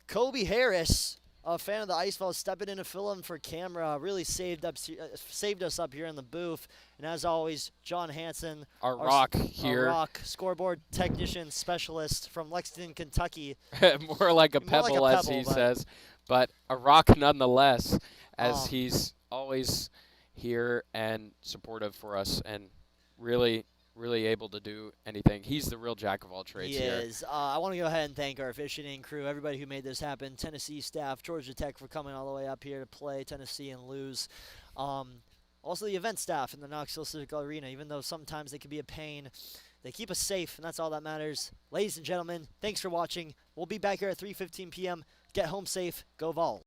Kobe Harris, a fan of the Icefalls, stepping in to fill in for camera, really saved us up here in the booth. And as always, John Hansen, our rock here, our rock scoreboard technician specialist from Lexington, Kentucky. More like a pebble, as he says, but a rock nonetheless, as he's always here and supportive for us, and really able to do anything. He's the real jack of all trades here. He is. I want to go ahead and thank our officiating crew, everybody who made this happen, Tennessee staff, Georgia Tech for coming all the way up here to play Tennessee and lose. Also the event staff in the Knoxville Civic Arena, even though sometimes they can be a pain, they keep us safe, and that's all that matters. Ladies and gentlemen, thanks for watching. We'll be back here at 3:15 p.m. Get home safe. Go Vols.